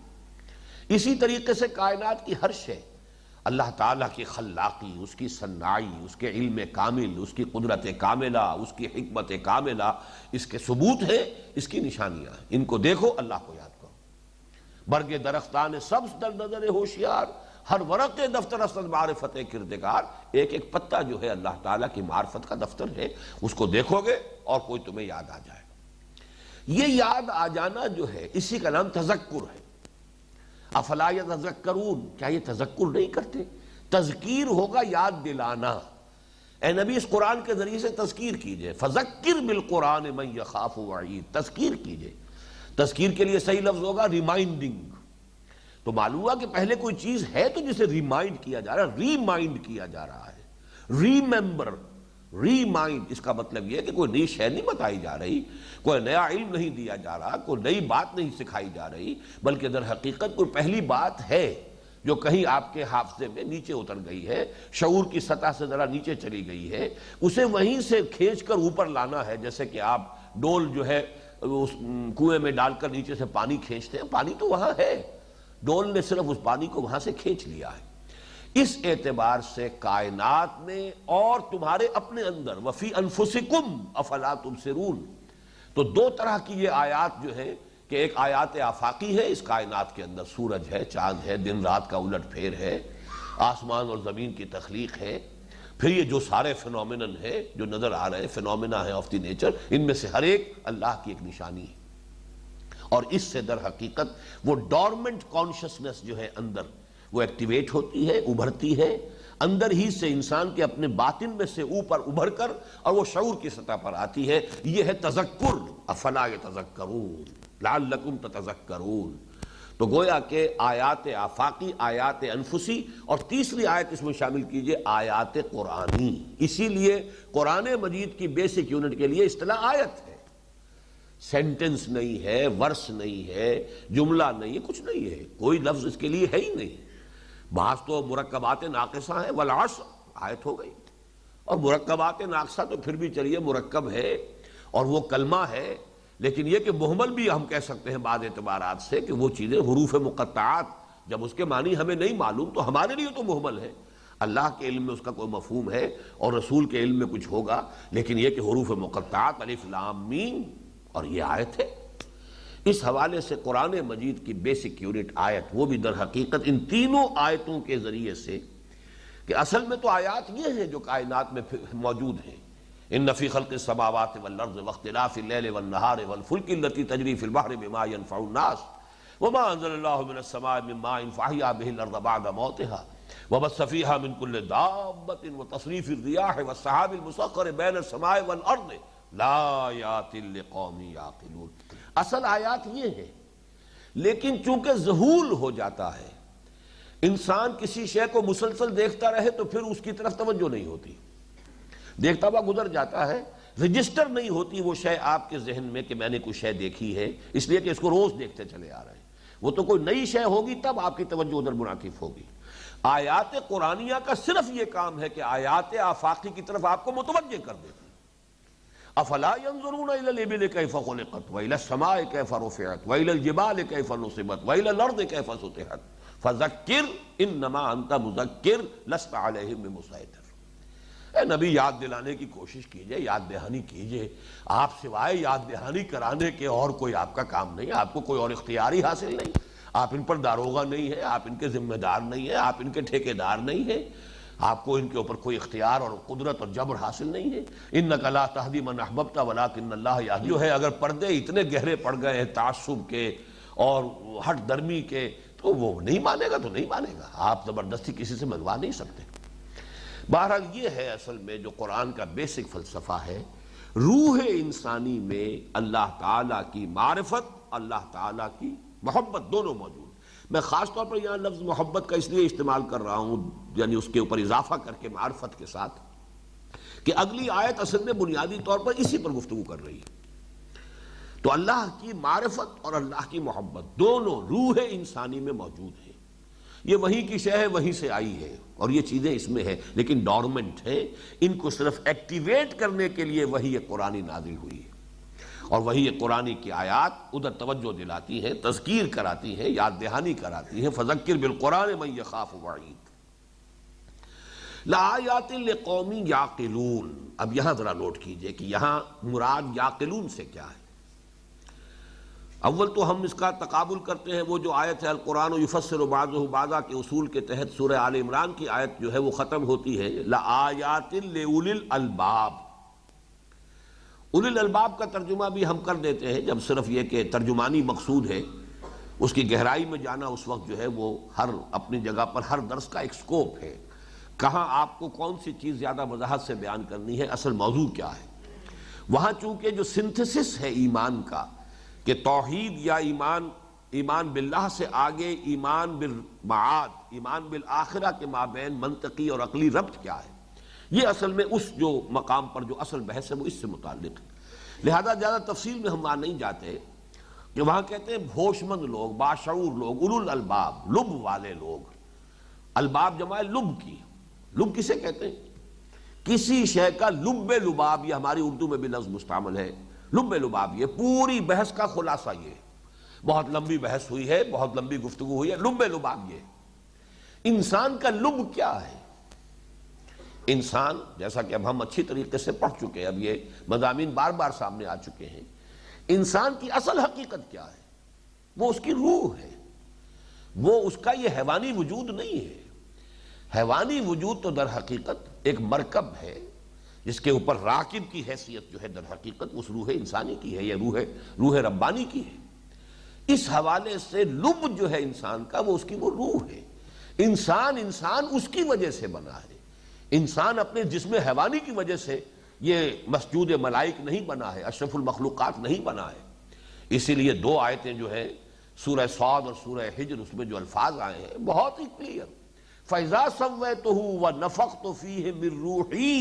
اسی طریقے سے کائنات کی ہر شے اللہ تعالیٰ کی خلاقی، اس کی صنائی، اس کے علم کامل، اس کی قدرت کاملہ، اس کی حکمت کاملہ، اس کے ثبوت ہے، اس کی نشانیاں ہیں۔ ان کو دیکھو، اللہ کو یاد کرو۔ برگ درختان سبز در نظر ہوشیار، ہر ورق دفتر اصل معرفت کردگار، ایک ایک پتا جو ہے اللہ تعالیٰ کی معرفت کا دفتر ہے، اس کو دیکھو گے اور کوئی تمہیں یاد آ جائے۔ یہ یاد آ جانا جو ہے اسی کا نام تذکر ہے۔ افلا یتذکرون، کیا یہ تذکر نہیں کرتے؟ تذکیر ہوگا یاد دلانا۔ اے نبی اس قرآن کے ذریعے سے تذکیر کیجئے، فذکر بالقرآن من یخاف وعید، تذکیر کیجئے۔ تذکیر کے لیے صحیح لفظ ہوگا ریمائنڈنگ۔ تو معلوم ہوا کہ پہلے کوئی چیز ہے تو جسے ریمائنڈ کیا جا رہا ہے، ریمائنڈ کیا جا رہا ہے، ریممبر، ریمائنڈ۔ اس کا مطلب یہ ہے کہ کوئی نئی شے نہیں بتائی جا رہی، کوئی نیا علم نہیں دیا جا رہا، کوئی نئی بات نہیں سکھائی جا رہی، بلکہ در حقیقت کوئی پہلی بات ہے جو کہیں آپ کے حافظے میں نیچے اتر گئی ہے، شعور کی سطح سے ذرا نیچے چلی گئی ہے، اسے وہیں سے کھینچ کر اوپر لانا ہے۔ جیسے کہ آپ ڈول جو ہے اس کنویں میں ڈال کر نیچے سے پانی کھینچتے ہیں، پانی تو وہاں ہے، ڈول نے صرف اس پانی کو وہاں سے کھینچ لیا ہے۔ اس اعتبار سے کائنات میں اور تمہارے اپنے اندر وفی انفسکم افلا تبصرون، تو دو طرح کی یہ آیات جو ہے کہ ایک آیات آفاقی ہے، اس کائنات کے اندر سورج ہے، چاند ہے، دن رات کا الٹ پھیر ہے، آسمان اور زمین کی تخلیق ہے، پھر یہ جو سارے فینومینن ہے جو نظر آ رہے ہیں، فینومینا ہے آف دی نیچر، ان میں سے ہر ایک اللہ کی ایک نشانی ہے۔ اور اس سے در حقیقت وہ ڈورمنٹ کانشسنس جو ہے اندر وہ ایکٹیویٹ ہوتی ہے، ابھرتی ہے، اندر ہی سے انسان کے اپنے باطن میں سے اوپر ابھر کر اور وہ شعور کی سطح پر آتی ہے۔ یہ ہے تذکر، افلا یتذکرون لعلکم تتذکرون۔ تو گویا کہ آیات آفاقی، آیات انفسی، اور تیسری آیت اس میں شامل کیجئے آیات قرآنی۔ اسی لیے قرآن مجید کی بیسک یونٹ کے لیے اصطلاح آیت ہے، سینٹنس نہیں ہے، ورس نہیں ہے، جملہ نہیں ہے، کچھ نہیں ہے، کوئی لفظ اس کے لیے ہے ہی نہیں۔ بعض تو مرکبات ناقصہ ہیں، والعصر آیت ہو گئی، اور مرکبات ناقصہ تو پھر بھی چلیے مرکب ہے اور وہ کلمہ ہے، لیکن یہ کہ محمل بھی ہم کہہ سکتے ہیں بعض اعتبارات سے کہ وہ چیزیں حروف مقطعات جب اس کے معنی ہمیں نہیں معلوم تو ہمارے لیے تو محمل ہے، اللہ کے علم میں اس کا کوئی مفہوم ہے اور رسول کے علم میں کچھ ہوگا، لیکن یہ کہ حروف مقطعات الف لام میم، اور یہ آیت ہے۔ اس حوالے سے قرآن مجید کی بیسک یونٹ آیت، وہ بھی در حقیقت ان تینوں آیتوں کے ذریعے سے کہ اصل میں تو آیات یہ ہیں جو کائنات میں موجود ہیں، ان فی خلق السماوات والارض واختلاف اللیل والنہار والفلک التی تجری فی البحر بما ينفع الناس وما انزل اللہ من السماء من ماء فاحیا به الارض بعد موتها وبث فیہا من کل دابۃ وتصریف الریاح والسحاب المسخر بین السماء والارض لآیات لقوم یعقلون۔ اصل آیات یہ ہے، لیکن چونکہ ذہول ہو جاتا ہے، انسان کسی شے کو مسلسل دیکھتا رہے تو پھر اس کی طرف توجہ نہیں ہوتی، دیکھتا ہوا گزر جاتا ہے، رجسٹر نہیں ہوتی وہ شے آپ کے ذہن میں کہ میں نے کوئی شے دیکھی ہے، اس لیے کہ اس کو روز دیکھتے چلے آ رہے ہیں۔ وہ تو کوئی نئی شے ہوگی تب آپ کی توجہ ادھر منعطف ہوگی۔ آیات قرآنیہ کا صرف یہ کام ہے کہ آیات آفاقی کی طرف آپ کو متوجہ کر دیتی۔ افلا ينظرون الى الابل كيف خلقت والى السماء كيف رفعت والى الجبال كيف نصبت والى الارض كيف سطحت فذكر انما انت مذكر لست عليهم بمسيطر۔ اے نبی یاد دلانے کی کوشش کیجئے، یاد دہانی کیجئے، آپ سوائے یاد دہانی کرانے کے اور کوئی آپ کا کام نہیں، آپ کو کوئی اور اختیاری حاصل نہیں، آپ ان پر داروغہ نہیں ہے، آپ ان کے ذمہ دار نہیں ہیں، آپ ان کے ٹھیکیدار نہیں ہیں، آپ کو ان کے اوپر کوئی اختیار اور قدرت اور جبر حاصل نہیں ہے۔ انک لا تہدی من احببت ولکن اللہ یہدی، جو ہے اگر پردے اتنے گہرے پڑ گئے ہیں تعصب کے اور ہٹ درمی کے تو وہ نہیں مانے گا تو نہیں مانے گا، آپ زبردستی کسی سے منوا نہیں سکتے۔ بہرحال یہ ہے اصل میں جو قرآن کا بیسک فلسفہ ہے، روح انسانی میں اللہ تعالیٰ کی معرفت، اللہ تعالیٰ کی محبت دونوں موجود۔ میں خاص طور پر یہاں لفظ محبت کا اس لیے استعمال کر رہا ہوں، یعنی اس کے اوپر اضافہ کر کے معرفت کے ساتھ، کہ اگلی آیت اصل میں بنیادی طور پر اسی پر گفتگو کر رہی ہے۔ تو اللہ کی معرفت اور اللہ کی محبت دونوں روح انسانی میں موجود ہیں، یہ وہیں کی شے ہے، وہیں سے آئی ہے اور یہ چیزیں اس میں ہیں، لیکن ڈورمنٹ ہیں، ان کو صرف ایکٹیویٹ کرنے کے لیے وہی قرآنی نازل ہوئی ہے، اور وہی قرآنی کی آیات ادھر توجہ دلاتی ہیں، تذکیر کراتی ہیں، یاد دہانی کراتی ہیں۔ فذکر بالقرآن من یخاف وعید لآیات لقوم یعقلون۔ اب یہاں ذرا نوٹ کیجئے کہ یہاں مراد یعقلون سے کیا ہے۔ اول تو ہم اس کا تقابل کرتے ہیں، وہ جو آیت ہے القرآن یفسر بعضہ بعضا کے اصول کے تحت سورہ آل عمران کی آیت جو ہے وہ ختم ہوتی ہے لآیات لأولی الالباب۔ اولی الالباب کا ترجمہ بھی ہم کر دیتے ہیں، جب صرف یہ کہ ترجمانی مقصود ہے، اس کی گہرائی میں جانا اس وقت جو ہے وہ ہر اپنی جگہ پر ہر درس کا ایک سکوپ ہے، کہاں آپ کو کون سی چیز زیادہ وضاحت سے بیان کرنی ہے، اصل موضوع کیا ہے۔ وہاں چونکہ جو سنتھسس ہے ایمان کا کہ توحید یا ایمان باللہ سے آگے ایمان بالمعاد، ایمان بالآخرہ کے مابین منطقی اور عقلی ربط کیا ہے، یہ اصل میں اس جو مقام پر جو اصل بحث ہے وہ اس سے متعلق ہے۔ لہذا زیادہ تفصیل میں ہم وہاں نہیں جاتے کہ وہاں کہتے ہیں ہوش مند لوگ، باشعور لوگ، اولو الالباب، لب والے لوگ۔ الباب جمع ہے لب کی، لب کسے کہتے ہیں؟ کسی شے کا لب لباب، یہ ہماری اردو میں بھی لفظ مستعمل ہے، لب لباب، یہ پوری بحث کا خلاصہ یہ ہے۔ بہت لمبی بحث ہوئی ہے، بہت لمبی گفتگو ہوئی ہے، لب لباب یہ انسان کا لب کیا ہے؟ انسان جیسا کہ اب ہم اچھی طریقے سے پڑھ چکے ہیں، اب یہ مضامین بار بار سامنے آ چکے ہیں، انسان کی اصل حقیقت کیا ہے؟ وہ اس کی روح ہے، وہ اس کا یہ حیوانی وجود نہیں ہے۔ حیوانی وجود تو در حقیقت ایک مرکب ہے جس کے اوپر راکب کی حیثیت جو ہے در حقیقت اس روح انسانی کی ہے، یہ روح ربانی کی ہے۔ اس حوالے سے لب جو ہے انسان کا وہ اس کی وہ روح ہے۔ انسان اس کی وجہ سے بنا ہے، انسان اپنے جسم حیوانی کی وجہ سے یہ مسجود ملائک نہیں بنا ہے، اشرف المخلوقات نہیں بنا ہے۔ اسی لیے دو آیتیں جو ہیں سورہ صاد اور سورہ حجر، اس میں جو الفاظ آئے ہیں بہت ہی کلیئر، فَإِذَا سَوَّيْتُهُ وَنَفَخْتُ فِيهِ مِن رُوحِي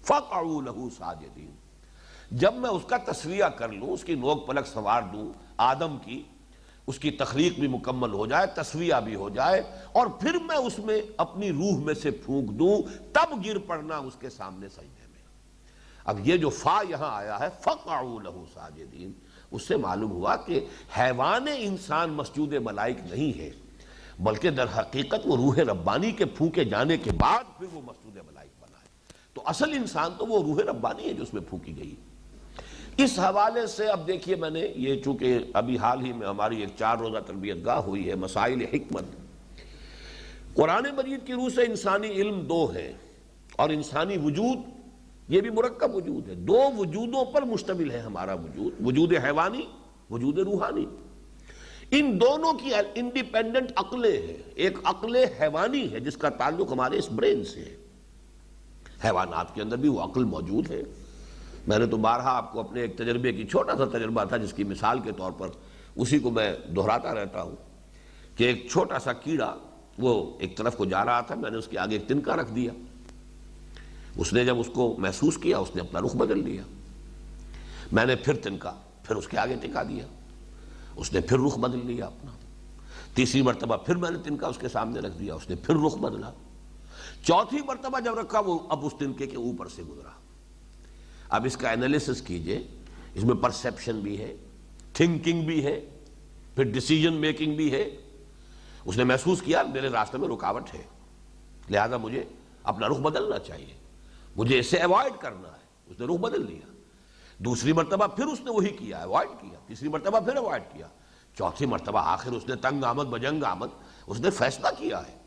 فَقَعُوا لَهُ سَاجِدِينَ، جب میں اس کا تسویہ کر لوں، اس کی نوک پلک سنوار دوں، آدم کی اس کی تخلیق بھی مکمل ہو جائے، تسویہ بھی ہو جائے، اور پھر میں اس میں اپنی روح میں سے پھونک دوں، تب گر پڑنا اس کے سامنے سجدے میں۔ اب یہ جو فا یہاں آیا ہے فَقَعُوا لَهُ سَاجِدِينَ، اس سے معلوم ہوا کہ حیوان انسان مسجود ملائک نہیں ہے، بلکہ در حقیقت وہ روح ربانی کے پھونکے جانے کے بعد پھر وہ مسجود ملائک بنا ہے۔ تو اصل انسان تو وہ روح ربانی ہے جو اس میں پھونکی گئی۔ اس حوالے سے اب دیکھیے، میں نے یہ چونکہ ابھی حال ہی میں ہماری ایک 4 روزہ تربیت گاہ ہوئی ہے، مسائل حکمت، قرآن مجید کی روح سے انسانی علم 2 ہے، اور انسانی وجود یہ بھی مرکب وجود ہے، 2 وجودوں پر مشتمل ہے ہمارا وجود، وجود حیوانی، وجود روحانی۔ ان دونوں کی انڈیپینڈنٹ عقلیں ہیں، ایک عقل حیوانی ہے جس کا تعلق ہمارے اس برین سے ہے، حیوانات کے اندر بھی وہ عقل موجود ہے۔ میں نے تو بارہا آپ کو اپنے ایک تجربے کی، چھوٹا سا تجربہ تھا جس کی مثال کے طور پر اسی کو میں دہراتا رہتا ہوں، کہ ایک چھوٹا سا کیڑا وہ ایک طرف کو جا رہا تھا، میں نے اس کے آگے ایک تنکا رکھ دیا، اس نے جب اس کو محسوس کیا اس نے اپنا رخ بدل دیا، میں نے پھر تنکا پھر اس کے آگے ٹکا دیا، اس نے پھر رخ بدل لیا اپنا، تیسری مرتبہ پھر میں نے تنکا اس کے سامنے رکھ دیا، اس نے پھر رخ بدلا، چوتھی مرتبہ جب رکھا وہ اب اس تنکے کے اوپر سے گزرا۔ اب اس کا انالیسس کیجئے، اس میں پرسیپشن بھی ہے، تھنکنگ بھی ہے، پھر ڈیسیجن میکنگ بھی ہے۔ اس نے محسوس کیا میرے راستے میں رکاوٹ ہے، لہذا مجھے اپنا رخ بدلنا چاہیے، مجھے اسے ایوائڈ کرنا ہے، اس نے رخ بدل دیا۔ دوسری مرتبہ پھر اس نے وہی کیا، ایوائڈ کیا، تیسری مرتبہ پھر ایوائڈ کیا، چوتھی مرتبہ آخر اس نے تنگ آمد بجنگ آمد اس نے فیصلہ کیا ہے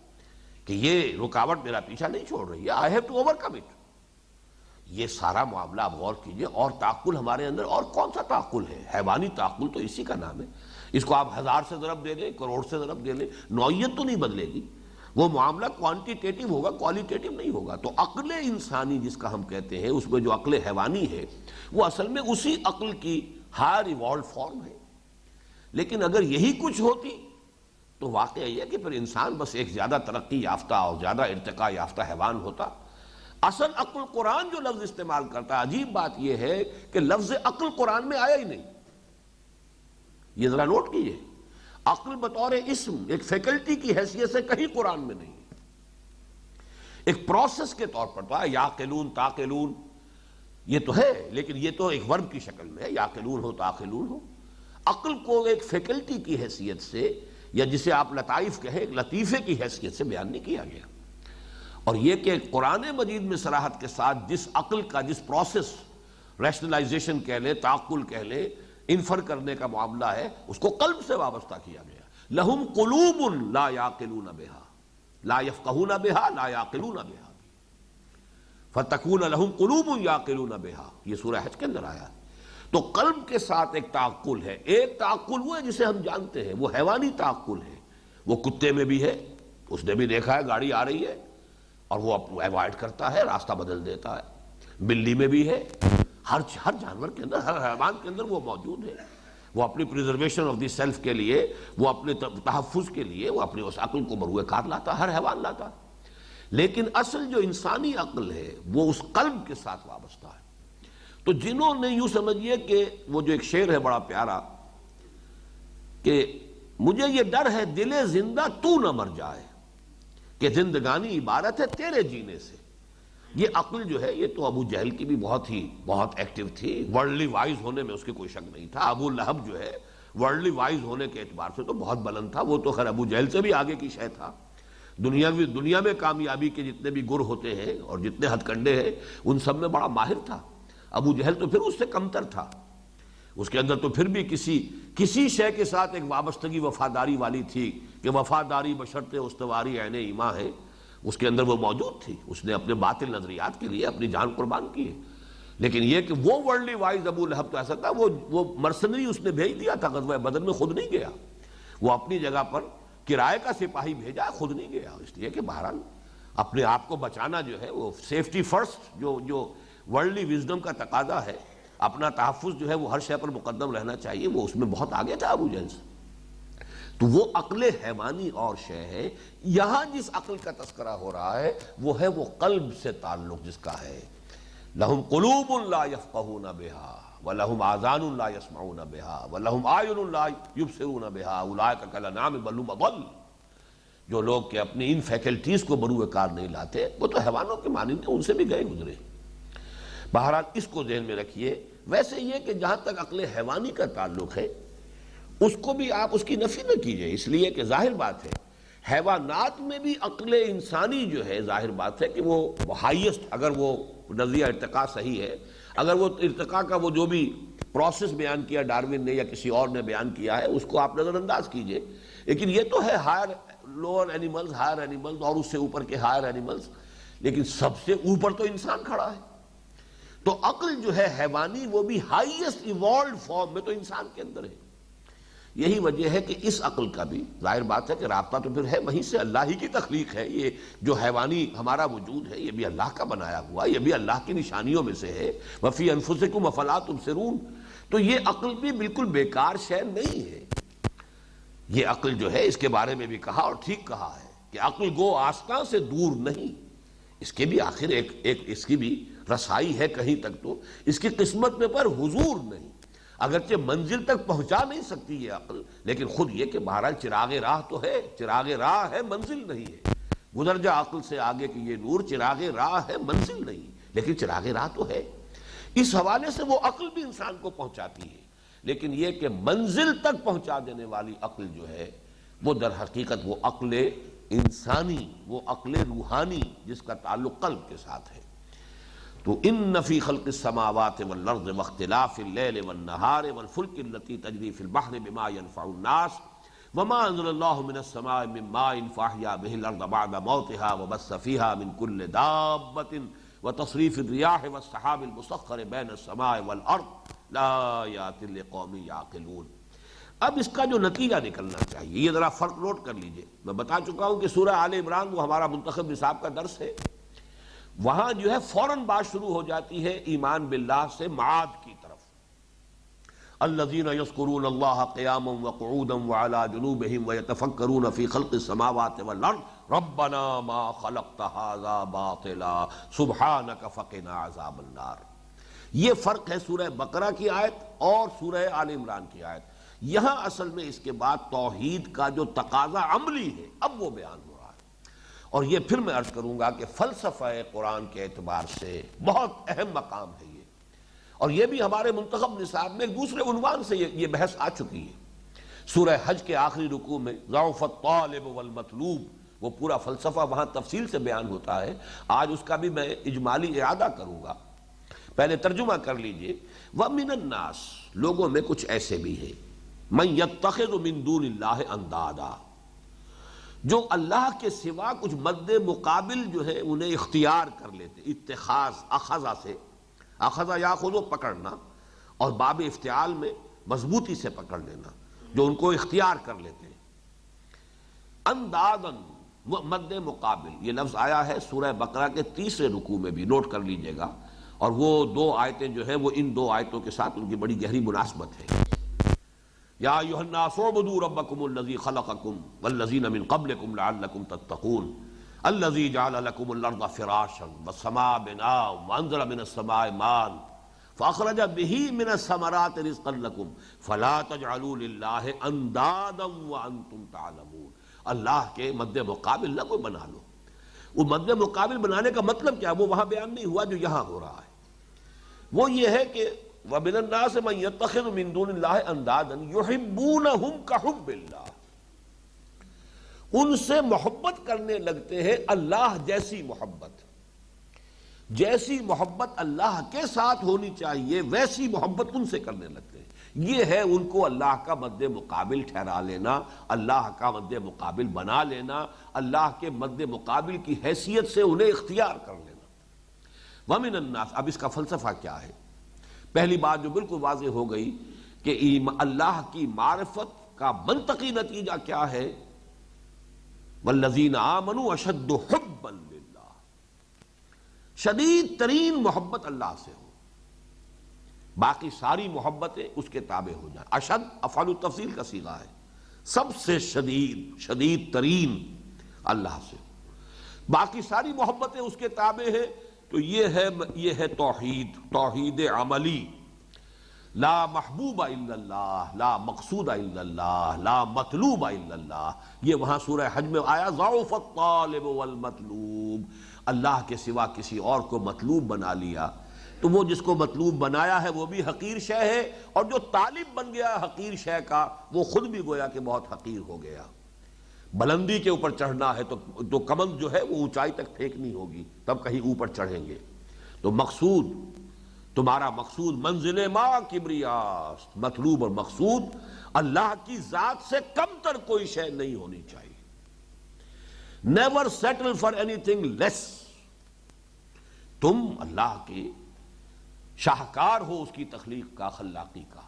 کہ یہ رکاوٹ میرا پیچھا نہیں چھوڑ رہی ہے، I have to overcome it۔ یہ سارا معاملہ آپ غور کیجئے، اور تعقل ہمارے اندر اور کون سا تعقل ہے؟ حیوانی تعقل تو اسی کا نام ہے، اس کو آپ 1000 سے ضرب دے لیں، کروڑ سے ضرب دے لیں، نوعیت تو نہیں بدلے گی، وہ معاملہ کوانٹیٹیٹیو ہوگا، کوالیٹیٹیو نہیں ہوگا۔ تو عقل انسانی جس کا ہم کہتے ہیں، اس میں جو عقل حیوانی ہے وہ اصل میں اسی عقل کی ہائر ایوالوڈ فارم ہے۔ لیکن اگر یہی کچھ ہوتی تو واقعہ یہ ہے کہ پھر انسان بس ایک زیادہ ترقی یافتہ اور زیادہ ارتقاء یافتہ حیوان ہوتا۔ اصل عقل قرآن جو لفظ استعمال کرتا ہے، عجیب بات یہ ہے کہ لفظ عقل قرآن میں آیا ہی نہیں، یہ ذرا نوٹ کیجئے، عقل بطور اسم ایک فیکلٹی کی حیثیت سے کہیں قرآن میں نہیں، ایک پروسیس کے طور پر تو یاقلون تاقلون یہ تو ہے، لیکن یہ تو ایک ورب کی شکل میں ہے، یاقلون ہو تاقلون ہو۔ عقل کو ایک فیکلٹی کی حیثیت سے، یا جسے آپ لطائف کہیں ایک لطیفے کی حیثیت سے بیان نہیں کیا گیا۔ اور یہ کہ قرآن مجید میں صراحت کے ساتھ جس عقل کا، جس پروسیس، ریشنلائزیشن کہہ لیں، تعقل کہہ لیں، انفر کرنے کا معاملہ ہے، اس کو قلب سے وابستہ کیا گیا۔ لہم قلوب لا یعقلون بہا لا یفقہون بہا لا یعقلون بہا فتکون لہم قلوب یعقلون بہا، یہ سورہ حج کے اندر آیا۔ تو قلب کے ساتھ ایک تعقل ہے، ایک تعقل وہ ہے جسے ہم جانتے ہیں، وہ حیوانی تعقل ہے، وہ کتے میں بھی ہے، اس نے بھی دیکھا ہے گاڑی آ رہی ہے اور وہ ایوائڈ کرتا ہے، راستہ بدل دیتا ہے، بلی میں بھی ہے، ہر جانور کے اندر، ہر حیوان کے اندر وہ موجود ہے، وہ اپنی پریزرویشن آف دی سیلف کے لیے، وہ اپنے تحفظ کے لیے وہ اپنے اس عقل کو بروئے کار لاتا ہے، ہر حیوان لاتا ہے۔ لیکن اصل جو انسانی عقل ہے وہ اس قلب کے ساتھ وابستہ ہے۔ تو جنہوں نے یوں سمجھیے کہ وہ جو ایک شعر ہے بڑا پیارا کہ مجھے یہ ڈر ہے دل زندہ تو نہ مر جائے کہ زندگانی عبارت ہے تیرے جینے سے، یہ عقل جو ہے یہ تو ابو جہل کی بھی بہت ایکٹیو تھی، ورلڈلی وائز ہونے میں اس کے کوئی شک نہیں تھا۔ ابو لہب جو ہے ورلڈلی وائز ہونے کے اعتبار سے تو بہت بلند تھا، وہ تو خیر ابو جہل سے بھی آگے کی شے تھا۔ دنیا میں کامیابی کے جتنے بھی گر ہوتے ہیں اور جتنے ہتھ کنڈے ہیں ان سب میں بڑا ماہر تھا۔ ابو جہل تو پھر اس سے کمتر تھا، اس کے اندر تو پھر بھی کسی شے کے ساتھ ایک وابستگی وفاداری والی تھی کہ وفاداری بشرط استواری عین ایمان ہے، اس کے اندر وہ موجود تھی۔ اس نے اپنے باطل نظریات کے لیے اپنی جان قربان کی ہے۔ لیکن یہ کہ وہ ورلڈلی وائز ابو لہب تو ایسا تھا، وہ مرسنری اس نے بھیج دیا تھا غزوہ بدر میں، خود نہیں گیا، وہ اپنی جگہ پر کرائے کا سپاہی بھیجا، خود نہیں گیا، اس لیے کہ بہرحال اپنے آپ کو بچانا جو ہے وہ سیفٹی فرسٹ جو ورلڈلی وزڈم کا تقاضا ہے، اپنا تحفظ جو ہے وہ ہر شے پر مقدم رہنا چاہیے، وہ اس میں بہت آگے تھا ابو جہل سے۔ تو وہ عقل حیوانی اور شے ہے۔ یہاں جس عقل کا تذکرہ ہو رہا ہے وہ ہے وہ قلب سے تعلق جس کا ہے، لہم قلوب لا یفقہون بہا وَلَهُمْ آذَانٌ لَا يَسْمَعُونَ بِهَا وَلَهُمْ أَعْیُنٌ لَا يُبْصِرُونَ بِهَا أُولَٰئِکَ کَالْأَنْعَامِ بَلْ هُمْ أَضَلُّ۔ جو لوگ کہ اپنی ان فیکلٹیز کو بروئے کار نہیں لاتے وہ تو حیوانوں کے مانند ہیں، ان سے بھی گئے گزرے۔ بہرحال اس کو ذہن میں رکھیے۔ ویسے یہ کہ جہاں تک عقل حیوانی کا تعلق ہے اس کو بھی آپ اس کی نفی نہ کیجئے، اس لیے کہ ظاہر بات ہے حیوانات میں بھی عقل انسانی جو ہے ظاہر بات ہے کہ وہ ہائیسٹ، اگر وہ نظریہ ارتقاء صحیح ہے، اگر وہ ارتقاء کا وہ جو بھی پروسیس بیان کیا ڈارون نے یا کسی اور نے بیان کیا ہے اس کو آپ نظر انداز کیجئے، لیکن یہ تو ہے higher lower animals, higher animals اور اس سے اوپر کے ہائر اینیملز، لیکن سب سے اوپر تو انسان کھڑا ہے۔ تو عقل جو ہے حیوانی وہ بھی ہائیسٹ ایوالوڈ فارم میں تو انسان کے اندر ہے۔ یہی وجہ ہے کہ اس عقل کا بھی ظاہر بات ہے کہ رابطہ تو پھر ہے وہیں سے، اللہ ہی کی تخلیق ہے۔ یہ جو حیوانی ہمارا وجود ہے یہ بھی اللہ کا بنایا ہوا، یہ بھی اللہ کی نشانیوں میں سے ہے۔ وَفِي أَنفُسِكُمْ أَفَلَا تُبْصِرُونَ۔ تو یہ عقل بھی بالکل بیکار شے نہیں ہے۔ یہ عقل جو ہے اس کے بارے میں بھی کہا اور ٹھیک کہا ہے کہ عقل گو آستاں سے دور نہیں، اس کے بھی آخر ایک اس کی بھی رسائی ہے کہیں تک، تو اس کی قسمت میں پر حضور نہیں، اگرچہ منزل تک پہنچا نہیں سکتی یہ عقل، لیکن خود یہ کہ بہرحال چراغ راہ تو ہے، چراغ راہ ہے منزل نہیں ہے۔ گزر جا عقل سے آگے کہ یہ نور، چراغ راہ ہے منزل نہیں، لیکن چراغ راہ تو ہے۔ اس حوالے سے وہ عقل بھی انسان کو پہنچاتی ہے، لیکن یہ کہ منزل تک پہنچا دینے والی عقل جو ہے وہ در حقیقت وہ عقل انسانی، وہ عقل روحانی جس کا تعلق قلب کے ساتھ ہے۔ تو ان فی خلق السماوات والارض واختلاف اللیل والنہار والفلک التی تجری فی البحر بما ينفع الناس وما انزل اللہ من السماء من ماء فاحیا به الارض بعد موتها وبث فیها من کل دابۃ وتصریف الریاح والسحاب المسخر بین السماء والارض لآیات لقوم یعقلون۔ اب اس کا جو نتیجہ نکلنا چاہیے، یہ ذرا فرق نوٹ کر لیجئے۔ میں بتا چکا ہوں کہ سورہ آل عمران وہ ہمارا منتخب نصاب کا درس ہے، وہاں جو ہے فوراً بات شروع ہو جاتی ہے ایمان باللہ سے معاد کی طرف۔ الذین یذکرون اللہ قیاما وقعودا وعلی جنوبہم ویتفکرون فی خلق السماوات والارض ربنا ما خلقت ھذا باطلا سبحانک فقنا عذاب النار۔ یہ فرق ہے سورہ بقرہ کی آیت اور سورہ آل عمران کی آیت۔ یہاں اصل میں اس کے بعد توحید کا جو تقاضا عملی ہے اب وہ بیان ہو رہا ہے، اور یہ پھر میں عرض کروں گا کہ فلسفہ قرآن کے اعتبار سے بہت اہم مقام ہے یہ، اور یہ بھی ہمارے منتخب نصاب میں ایک دوسرے عنوان سے یہ بحث آ چکی ہے۔ سورہ حج کے آخری رکوع میں ضعف الطالب والمطلوب، وہ پورا فلسفہ وہاں تفصیل سے بیان ہوتا ہے۔ آج اس کا بھی میں اجمالی اعادہ کروں گا، پہلے ترجمہ کر لیجئے۔ وَمِنَ النَّاسِ، لوگوں میں کچھ ایسے بھی ہیں، مَن يَتَّخِذُ مِن دُونِ اللَّهِ أَندَادًا، جو اللہ کے سوا کچھ مد مقابل جو ہے انہیں اختیار کر لیتے۔ اتخاذ اخذہ سے، اخذہ یاخذ پکڑنا، اور باب افتعال میں مضبوطی سے پکڑ لینا، جو ان کو اختیار کر لیتے ہیں۔ اندادن مد مقابل، یہ لفظ آیا ہے سورہ بقرہ کے 30 رکوع میں بھی، نوٹ کر لیجئے گا، اور وہ دو آیتیں جو ہیں وہ ان دو آیتوں کے ساتھ ان کی بڑی گہری مناسبت ہے۔ یا ایھا الناس اعبدوا ربکم الذی خلقکم والذین من قبلکم لعلکم تتقون الذی جعل لکم الارض فراشا والسماء بناء وانزل من السماء ماء فاخرج به من الثمرات رزقا لکم فلا تجعلوا للہ اندادا وانتم تعلمون۔ اللہ کے مد مقابل نہ کوئی بنا لو۔ وہ مد مقابل بنانے کا مطلب کیا وہ وہاں بیان نہیں ہوا جو یہاں ہو رہا ہے۔ وہ یہ ہے کہ وَمِنَ النَّاسِ مَن يَتَّخِذُ مِن دُونِ اللَّهِ أَندَادًا يُحِبُّونَهُمْ كَحُبِّ اللَّهِ، ان سے محبت کرنے لگتے ہیں اللہ جیسی محبت، جیسی محبت اللہ کے ساتھ ہونی چاہیے ویسی محبت ان سے کرنے لگتے ہیں۔ یہ ہے ان کو اللہ کا مد مقابل ٹھہرا لینا، اللہ کا مد مقابل بنا لینا، اللہ کے مد مقابل کی حیثیت سے انہیں اختیار کر لینا۔ وَمِنَ النَّاسِ، اب اس کا فلسفہ کیا ہے؟ پہلی بات جو بالکل واضح ہو گئی کہ اللہ کی معرفت کا منطقی نتیجہ کیا ہے؟ وَالَّذِينَ آمَنُوا أَشَدُّ حُبًّا لِلَّهِ، شدید ترین محبت اللہ سے ہو، باقی ساری محبتیں اس کے تابع ہو جائیں۔ اشد افعال التفضیل کا صیغہ ہے، سب سے شدید ترین اللہ سے، باقی ساری محبتیں اس کے تابع ہیں۔ تو یہ ہے توحید عملی، لا محبوب الا اللہ، لا مقصود الا اللہ، لا مطلوب الا اللہ۔ یہ وہاں سورہ حج میں آیا، ضعف الطالب والمطلوب، اللہ کے سوا کسی اور کو مطلوب بنا لیا تو وہ جس کو مطلوب بنایا ہے وہ بھی حقیر شے ہے، اور جو طالب بن گیا حقیر شے کا وہ خود بھی گویا کہ بہت حقیر ہو گیا۔ بلندی کے اوپر چڑھنا ہے تو کمند جو ہے وہ اونچائی تک پھینکنی ہوگی، تب کہیں اوپر چڑھیں گے۔ تو مقصود، تمہارا مقصود منزل ما کبریاست، مطلوب اور مقصود اللہ کی ذات سے کم تر کوئی شے نہیں ہونی چاہیے۔ Never settle for anything less, تم اللہ کے شاہکار ہو اس کی تخلیق کا، خلاقی کا۔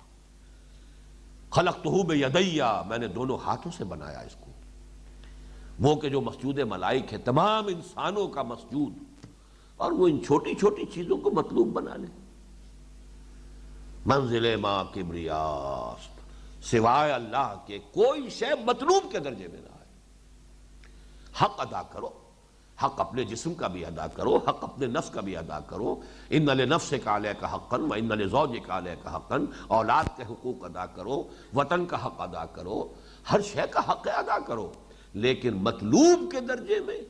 خلقتہ بیدی، میں نے دونوں ہاتھوں سے بنایا اس کو۔ وہ کہ جو مسجود ملائک ہے، تمام انسانوں کا مسجود، اور وہ ان چھوٹی چھوٹی چیزوں کو مطلوب بنا لے۔ منزل ما کبریاست، سوائے اللہ کے کوئی شے مطلوب کے درجے میں نہ آئے۔ حق ادا کرو، حق اپنے جسم کا بھی ادا کرو، حق اپنے نفس کا بھی ادا کرو۔ ان لنفسک علیک حقا وان لزوجک علیک حقا، اولاد کے حقوق ادا کرو، وطن کا حق ادا کرو، ہر شے کا حق ادا کرو، لیکن مطلوب کے درجے میں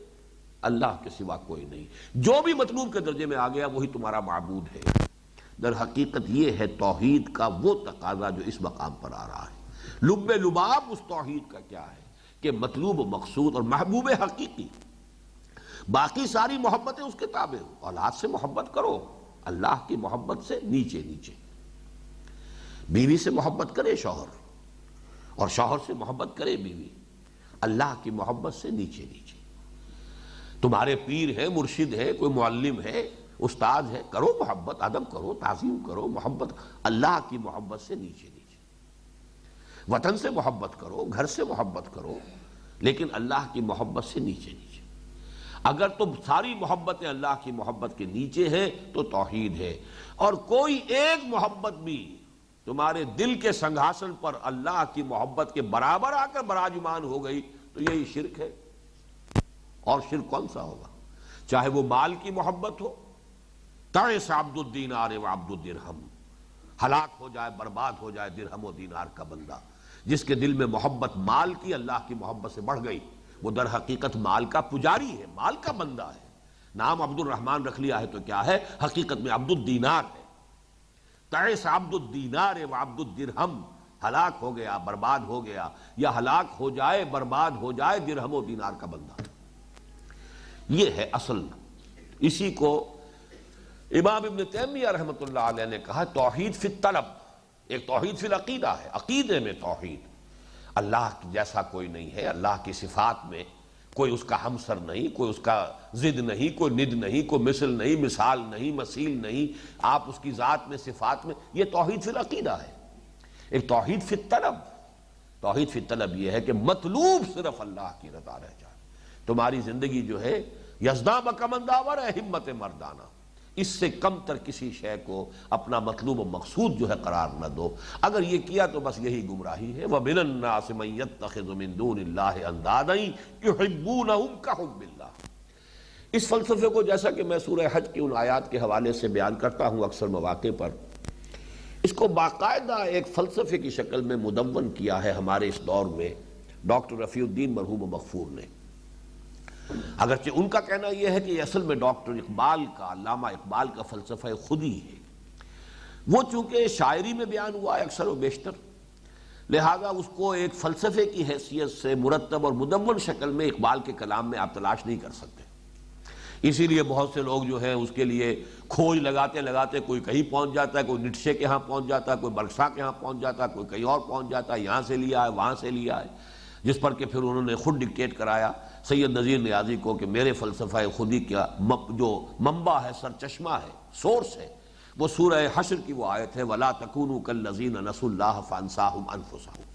اللہ کے سوا کوئی نہیں۔ جو بھی مطلوب کے درجے میں آ گیا وہی تمہارا معبود ہے۔ در حقیقت یہ ہے توحید کا وہ تقاضا جو اس مقام پر آ رہا ہے۔ لب لباب اس توحید کا کیا ہے کہ مطلوب و مقصود اور محبوب حقیقی، باقی ساری محبتیں اس کے تابع ہوں۔ اولاد سے محبت کرو اللہ کی محبت سے نیچے نیچے، بیوی سے محبت کرے شوہر، اور شوہر سے محبت کرے بیوی، اللہ کی محبت سے نیچے نیچے۔ تمہارے پیر ہے، مرشد ہے، کوئی معلم ہے، استاد ہے، کرو محبت، ادب کرو، تعظیم کرو، محبت اللہ کی محبت سے نیچے نیچے۔ وطن سے محبت کرو، گھر سے محبت کرو، لیکن اللہ کی محبت سے نیچے نیچے۔ اگر تم ساری محبتیں اللہ کی محبت کے نیچے ہیں تو توحید ہے، اور کوئی ایک محبت بھی تمہارے دل کے سنگھاسن پر اللہ کی محبت کے برابر آ کر براجمان ہو گئی تو یہی شرک ہے۔ اور شرک کون سا ہوگا؟ چاہے وہ مال کی محبت ہو، تعس عبد الدینار و عبد الدرہم، ہلاک ہو جائے، برباد ہو جائے درہم و دینار کا بندہ، جس کے دل میں محبت مال کی اللہ کی محبت سے بڑھ گئی، وہ در حقیقت مال کا پجاری ہے، مال کا بندہ ہے۔ نام عبد الرحمن رکھ لیا ہے تو کیا ہے؟ حقیقت میں عبد الدینار ہے۔ تعس عبد الدینار و عبد الدرہم، ہلاک ہو گیا، برباد ہو گیا، یا ہلاک ہو جائے، برباد ہو جائے درہم و دینار کا بندہ۔ یہ ہے اصل۔ اسی کو امام ابن تیمیہ رحمۃ اللہ علیہ نے کہا توحید فی الطلب، ایک توحید فی العقیدہ ہے، عقیدے میں توحید۔ اللہ جیسا کوئی نہیں ہے، اللہ کی صفات میں کوئی اس کا ہمسر نہیں، کوئی اس کا ضد نہیں، کوئی ند نہیں، کوئی مثل نہیں، مثال نہیں، مثیل نہیں، آپ اس کی ذات میں، صفات میں، یہ توحید فی العقیدہ ہے۔ ایک توحید فی الطلب، توحید فی الطلب یہ ہے کہ مطلوب صرف اللہ کی رضا رہ جائے۔ تمہاری زندگی جو ہے یزداں بکمن داور ہے، ہمت مردانہ، اس سے کم تر کسی شے کو اپنا مطلوب و مقصود جو ہے قرار نہ دو۔ اگر یہ کیا تو بس یہی گمراہی ہے۔ وَمِنَ النَّاسِ مَن يَتَّخِذُ مِن دُونِ اللَّهِ أَندَادًا يُحِبُّونَهُمْ كَحُبِّ اللَّهِ۔ اس فلسفے کو جیسا کہ میں سورہ حج کی ان آیات کے حوالے سے بیان کرتا ہوں اکثر مواقع پر، اس کو باقاعدہ ایک فلسفے کی شکل میں مدون کیا ہے ہمارے اس دور میں ڈاکٹر رفیع الدین مرحوم مغفور نے۔ اگرچہ ان کا کہنا یہ ہے کہ یہ اصل میں ڈاکٹر اقبال کا، علامہ اقبال کا فلسفہ خودی ہے، وہ چونکہ شاعری میں بیان ہوا ہے اکثر و بیشتر، لہذا اس کو ایک فلسفے کی حیثیت سے مرتب اور مدون شکل میں اقبال کے کلام میں آپ تلاش نہیں کر سکتے۔ اسی لیے بہت سے لوگ جو ہیں اس کے لیے کھوج لگاتے لگاتے کوئی کہیں پہنچ جاتا ہے، کوئی نیٹشے کے ہاں پہنچ جاتا ہے، کوئی برکشاہ کے ہاں پہنچ جاتا ہے، کوئی کہیں اور پہنچ جاتا ہے، یہاں سے لیا ہے وہاں سے لیا ہے، جس پر کہ پھر انہوں نے خود ڈکٹیٹ کرایا سید نذیر نیازی کو کہ میرے فلسفہ خودی کا جو منبع ہے، سرچشمہ ہے، سورس ہے، وہ سورہ حشر کی وہ آیت ہے وَلَا تَكُونُوا كَالَّذِينَ نَسُوا اللَّهَ فَأَنسَاهُمْ أَنفُسَهُمْ۔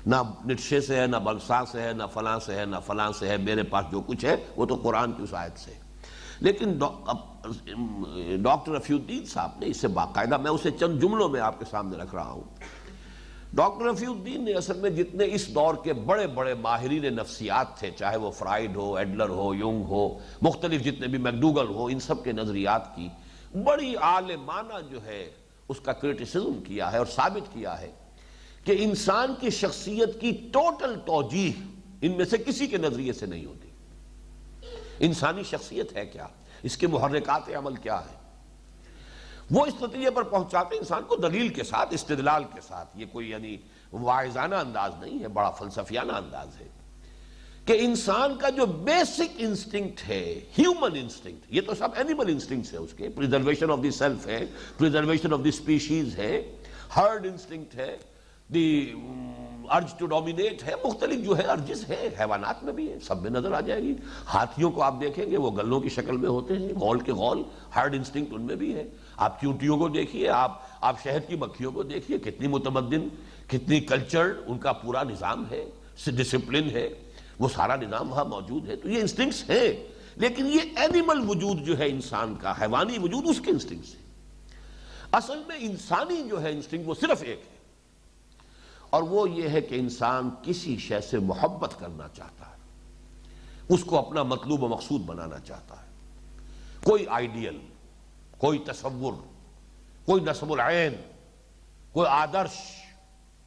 نہ نٹشے سے ہے، نہ بلسا سے ہے، نہ فلاں سے ہے، نہ فلاں سے ہے، میرے پاس جو کچھ ہے وہ تو قرآن کی اس آیت سے ہے۔ لیکن ڈاکٹر رفیع الدین صاحب نے اسے باقاعدہ، میں اسے چند جملوں میں آپ کے سامنے رکھ رہا ہوں، ڈاکٹر رفیع الدین نے اصل میں جتنے اس دور کے بڑے بڑے ماہرین نفسیات تھے، چاہے وہ فرائیڈ ہو، ایڈلر ہو، یونگ ہو، مختلف جتنے بھی میکڈوگل ہو، ان سب کے نظریات کی بڑی عالمانہ جو ہے اس کا کرٹیسزم کیا ہے اور ثابت کیا ہے کہ انسان کی شخصیت کی ٹوٹل توجیہ ان میں سے کسی کے نظریے سے نہیں ہوتی۔ انسانی شخصیت ہے کیا، اس کے محرکات عمل کیا ہے، وہ اس نتیجے پر پہنچاتے انسان کو دلیل کے ساتھ، استدلال کے ساتھ۔ یہ کوئی یعنی واعظانہ انداز نہیں ہے، بڑا فلسفیانہ انداز ہے کہ انسان کا جو بیسک انسٹنکٹ ہے، ہیومن انسٹنکٹ، یہ تو سب اینیمل انسٹنکٹس ہے، اس کے پریزرویشن آف دی سیلف ہے، پریزرویشن آف دی اسپیشیز ہے، ہرڈ انسٹنکٹ ہے، دی ارج ٹو ڈومینیٹ ہے، مختلف جو ہے ارجز ہے، حیوانات میں بھی ہے، سب میں نظر آ جائے گی۔ ہاتھیوں کو آپ دیکھیں گے وہ گلوں کی شکل میں ہوتے ہیں، غول کے غول، ہرڈ انسٹنکٹ ان میں بھی ہے۔ آپ چیونٹیوں کو دیکھیے، آپ شہد کی مکھیوں کو دیکھیے، کتنی متمدن، کتنی کلچرڈ، ان کا پورا نظام ہے، ڈسپلن ہے، وہ سارا نظام وہاں موجود ہے۔ تو یہ انسٹنکٹس ہیں، لیکن یہ اینیمل وجود جو ہے انسان کا، حیوانی وجود، اس کے انسٹنکٹس ہیں۔ اصل میں انسانی جو ہے انسٹنکٹ وہ صرف ایک ہے، اور وہ یہ ہے کہ انسان کسی شے سے محبت کرنا چاہتا ہے، اس کو اپنا مطلوب و مقصود بنانا چاہتا ہے۔ کوئی آئیڈیل، کوئی تصور، کوئی نصب العین، کوئی آدرش،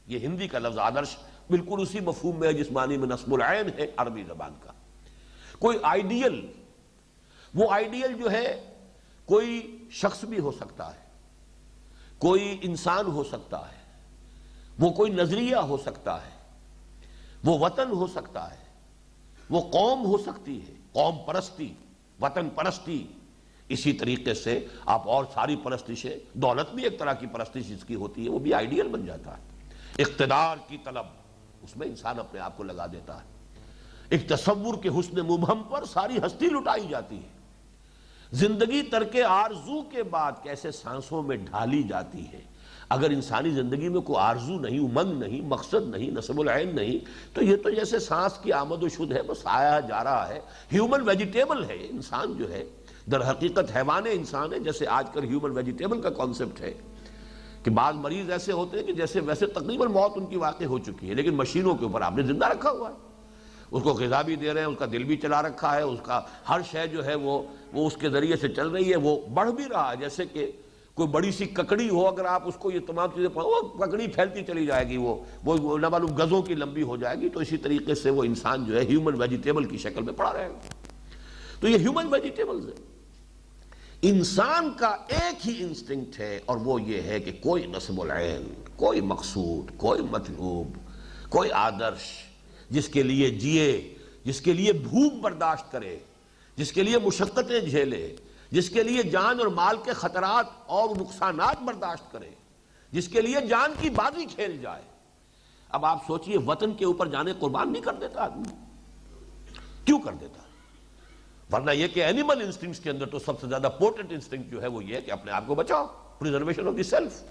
یہ ہندی کا لفظ آدرش بالکل اسی مفہوم میں ہے جس معنی میں نصب العین ہے عربی زبان کا۔ کوئی آئیڈیل، وہ آئیڈیل جو ہے کوئی شخص بھی ہو سکتا ہے، کوئی انسان ہو سکتا ہے، وہ کوئی نظریہ ہو سکتا ہے، وہ وطن ہو سکتا ہے، وہ قوم ہو سکتی ہے، قوم پرستی، وطن پرستی۔ اسی طریقے سے آپ اور ساری پرستشیں، دولت بھی ایک طرح کی پرستش جس کی ہوتی ہے، وہ بھی آئیڈیل بن جاتا ہے۔ اقتدار کی طلب، اس میں انسان اپنے آپ کو لگا دیتا ہے۔ ایک تصور کے حسن مبہم پر ساری ہستی لٹائی جاتی ہے۔ زندگی ترک آرزو کے بعد کیسے سانسوں میں ڈھالی جاتی ہے۔ اگر انسانی زندگی میں کوئی آرزو نہیں، امنگ نہیں، مقصد نہیں، نصب العین نہیں، تو یہ تو جیسے سانس کی آمد و شد ہے، بس آیا جا رہا ہے۔ ہیومن ویجیٹیبل ہے انسان جو ہے، در حقیقت حیوان انسان ہے، جیسے آج کل ہیومن ویجیٹیبل کا کانسیپٹ ہے کہ بعض مریض ایسے ہوتے ہیں کہ جیسے ویسے تقریباً موت ان کی واقع ہو چکی ہے، لیکن مشینوں کے اوپر آپ نے زندہ رکھا ہوا ہے، اس کو غذا بھی دے رہے ہیں، اس کا دل بھی چلا رکھا ہے، اس کا ہر شے جو ہے وہ اس کے ذریعے سے چل رہی ہے، وہ بڑھ بھی رہا ہے۔ جیسے کہ کوئی بڑی سی ککڑی ہو، اگر آپ اس کو یہ تمام چیزیں وہ ککڑی پھیلتی چلی جائے گی، وہ نہ معلوم گزوں کی لمبی ہو جائے گی۔ تو اسی طریقے سے وہ انسان جو ہے ہیومن ویجیٹیبل کی شکل میں پڑا رہے گا۔ تو یہ ہیومن ویجیٹیبلز ہے۔ انسان کا ایک ہی انسٹنکٹ ہے، اور وہ یہ ہے کہ کوئی نصب العین، کوئی مقصود، کوئی مطلوب، کوئی آدرش جس کے لیے جیے، جس کے لیے بھوک برداشت کرے، جس کے لیے مشقتیں جھیلے، جس کے لیے جان اور مال کے خطرات اور نقصانات برداشت کرے، جس کے لیے جان کی بازی کھیل جائے۔ اب آپ سوچئے وطن کے اوپر جانے قربان نہیں کر دیتا آدمی؟ کیوں کر دیتا؟ ورنہ یہ کہ اینیمل انسٹنکٹس کے اندر تو سب سے زیادہ پورٹنٹ انسٹنکٹ جو ہے وہ یہ ہے کہ اپنے آپ کو بچاؤ، preservation of the self.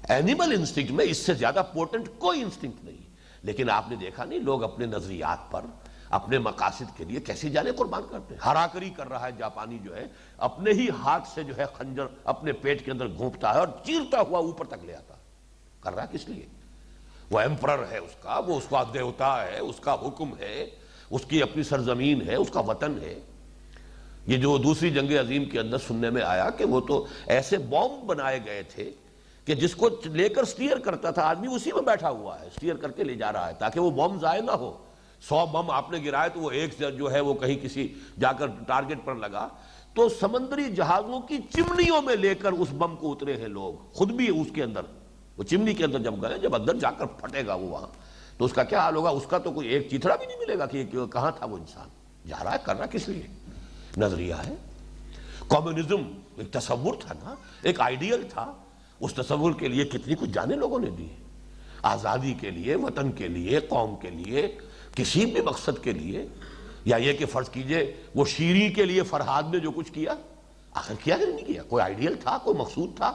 Animal instinct میں اس سے زیادہ پورٹنٹ کوئی انسٹنکٹ نہیں۔ لیکن آپ نے دیکھا نہیں لوگ اپنے نظریات پر، اپنے مقاصد کے لیے کیسی جانیں قربان کرتے ہیں۔ ہراکری کر رہا ہے جاپانی جو ہے، اپنے ہی ہاتھ سے جو ہے خنجر اپنے پیٹ کے اندر گھونپتا ہے اور چیرتا ہوا اوپر تک لے آتا ہے۔ کر رہا کس لیے؟ وہ ایمپرر ہے اس کا، وہ اس کا دیوتا ہے، اس کا حکم ہے، اس کی اپنی سرزمین ہے، اس کا وطن ہے۔ یہ جو دوسری جنگ عظیم کے اندر سننے میں آیا کہ وہ تو ایسے بوم بنائے گئے تھے کہ جس کو لے کر سٹیئر کرتا تھا آدمی اسی میں بیٹھا ہوا ہے، سٹیئر کر کے لے جا رہا ہے تاکہ وہ بم ضائع نہ ہو۔ 100 بم آپ نے گرائے تو وہ ایک جو ہے وہ کہیں کسی جا کر ٹارگٹ پر لگا، تو سمندری جہازوں کی چمنیوں میں لے کر اس بم کو اترے ہیں لوگ، خود بھی اس کے اندر، وہ چمنی کے اندر جب گئے، جب اندر جا کر پھٹے گا وہ وہاں تو اس کا کیا حال ہوگا؟ اس کا تو کوئی ایک چیتھڑا بھی نہیں ملے گا کہ کہاں تھا وہ انسان، جا رہا ہے کر رہا کس لیے؟ نظریہ ہے۔ کمیونزم ایک تصور تھا نا، ایک آئیڈیل تھا، اس تصور کے لیے کتنی کچھ جانیں لوگوں نے دی، آزادی کے لیے، وطن کے لیے، قوم کے لیے، کسی بھی مقصد کے لیے۔ یا یہ کہ فرض کیجئے وہ شیریں کے لیے فرہاد نے جو کچھ کیا، آخر کیا کہ نہیں کیا؟ کوئی آئیڈیل تھا، کوئی مقصود تھا،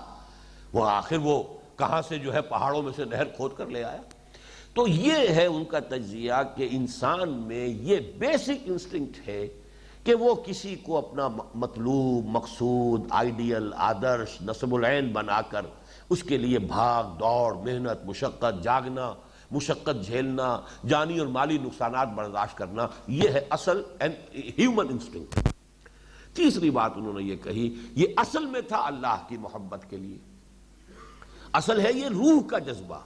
وہ آخر وہ کہاں سے جو ہے پہاڑوں میں سے نہر کھود کر لے آیا۔ تو یہ ہے ان کا تجزیہ کہ انسان میں یہ بیسک انسٹنکٹ ہے کہ وہ کسی کو اپنا مطلوب، مقصود، آئیڈیل، آدرش، نصب العین بنا کر اس کے لیے بھاگ دوڑ، محنت، مشقت، جاگنا، مشقت جھیلنا، جانی اور مالی نقصانات برداشت کرنا، یہ ہے اصل ہیومن انسٹنکٹ۔ تیسری بات انہوں نے یہ کہی، یہ اصل میں تھا اللہ کی محبت کے لیے، اصل ہے یہ روح کا جذبہ،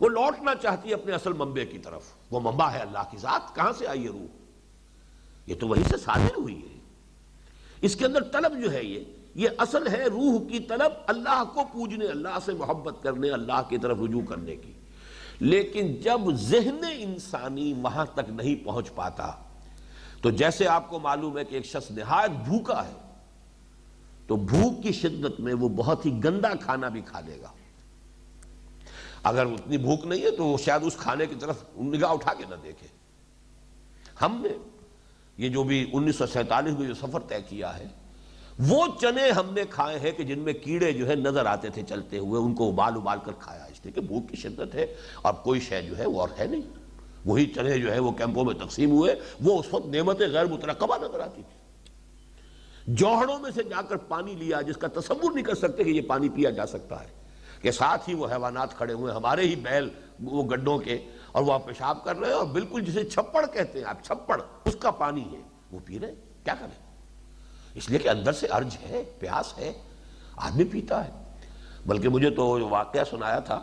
وہ لوٹنا چاہتی ہے اپنے اصل منبع کی طرف، وہ منبع ہے اللہ کی ذات۔ کہاں سے آئی یہ روح؟ یہ تو وہی سے صادر ہوئی ہے، اس کے اندر طلب جو ہے یہ اصل ہے روح کی طلب، اللہ کو پوجنے، اللہ سے محبت کرنے، اللہ کی طرف رجوع کرنے کی۔ لیکن جب ذہن انسانی وہاں تک نہیں پہنچ پاتا تو جیسے آپ کو معلوم ہے کہ ایک شخص نہایت بھوکا ہے تو بھوک کی شدت میں وہ بہت ہی گندا کھانا بھی کھا لے گا، اگر اتنی بھوک نہیں ہے تو وہ شاید اس کھانے کی طرف نگاہ اٹھا کے نہ دیکھے۔ ہم نے یہ جو بھی 1947 میں جو سفر طے کیا ہے، وہ چنے ہم نے کھائے ہیں کہ جن میں کیڑے جو ہے نظر آتے تھے چلتے ہوئے، ان کو ابال کر کھایا، اس لیے کہ بھوک کی شدت ہے، اب کوئی شے جو ہے وہ اور ہے نہیں۔ وہی چنے جو ہے وہ کیمپوں میں تقسیم ہوئے، وہ اس وقت نعمت غیر مترقبہ نظر آتی تھی۔ جوہڑوں میں سے جا کر پانی لیا جس کا تصور نہیں کر سکتے کہ یہ پانی پیا جا سکتا ہے، کہ ساتھ ہی وہ حیوانات کھڑے ہوئے، ہمارے ہی بیل وہ گڈوں کے، اور وہ پیشاب کر رہے ہیں، اور بالکل جسے چھپڑ کہتے ہیں آپ، چھپڑ اس کا پانی ہے وہ پی رہے ہیں۔ کیا کریں؟ اس لیے کہ اندر سے ارج ہے، پیاس ہے، آدمی پیتا ہے۔ بلکہ مجھے تو واقعہ سنایا تھا،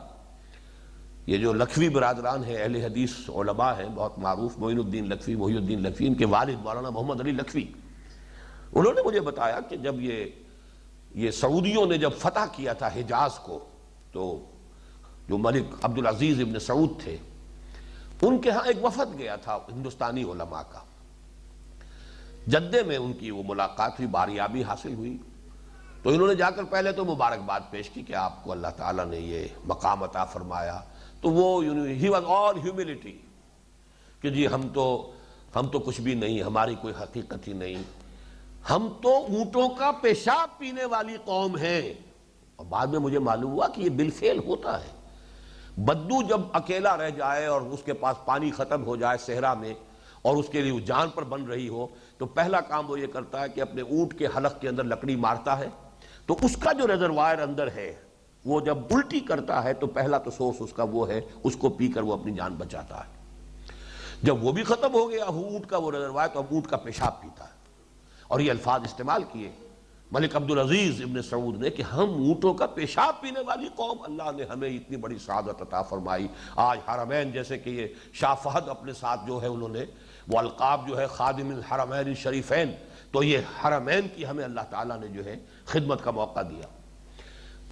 یہ جو لکھوی برادران ہیں، اہل حدیث علماء ہیں بہت معروف، معین الدین لکھوی، محی الدین لکھوی، ان کے والد مولانا محمد علی لکھوی، انہوں نے مجھے بتایا کہ جب یہ سعودیوں نے جب فتح کیا تھا حجاز کو، تو جو ملک عبدالعزیز ابن سعود تھے، ان کے ہاں ایک وفد گیا تھا ہندوستانی علماء کا، جدے میں ان کی وہ ملاقات ہوئی، باریابی حاصل ہوئی، تو انہوں نے جا کر پہلے تو مبارکباد پیش کی کہ آپ کو اللہ تعالیٰ نے یہ مقام عطا فرمایا، تو وہ ہی واز آل ہیوملٹی کہ جی ہم تو کچھ بھی نہیں، ہماری کوئی حقیقت ہی نہیں، ہم تو اونٹوں کا پیشاب پینے والی قوم ہیں۔ اور بعد میں مجھے معلوم ہوا کہ یہ بالفعل ہوتا ہے، بدو جب اکیلا رہ جائے اور اس کے پاس پانی ختم ہو جائے صحرا میں، اور اس کے لیے جان پر بن رہی ہو، تو پہلا کام وہ یہ کرتا ہے کہ اپنے اونٹ کے حلق کے اندر لکڑی مارتا ہے، تو اس کا جو ریزروائر اندر ہے وہ جب الٹی کرتا ہے تو پہلا تو سورس اس کا وہ ہے، اس کو پی کر وہ اپنی جان بچاتا ہے۔ جب وہ بھی ختم ہو گیا اونٹ کا وہ ریزروائر، تو اب اونٹ کا پیشاب پیتا ہے۔ اور یہ الفاظ استعمال کیے ملک عبدالعزیز ابن سعود نے کہ ہم اونٹوں کا پیشاب پینے والی قوم، اللہ نے ہمیں اتنی بڑی سعادت عطا فرمائی۔ آج حرمین جیسے کہ یہ شاہ فہد اپنے ساتھ جو ہے انہوں نے وہ القاب جو ہے خادم الحرمین الشریفین، تو یہ حرمین کی ہمیں اللہ تعالیٰ نے جو ہے خدمت کا موقع دیا۔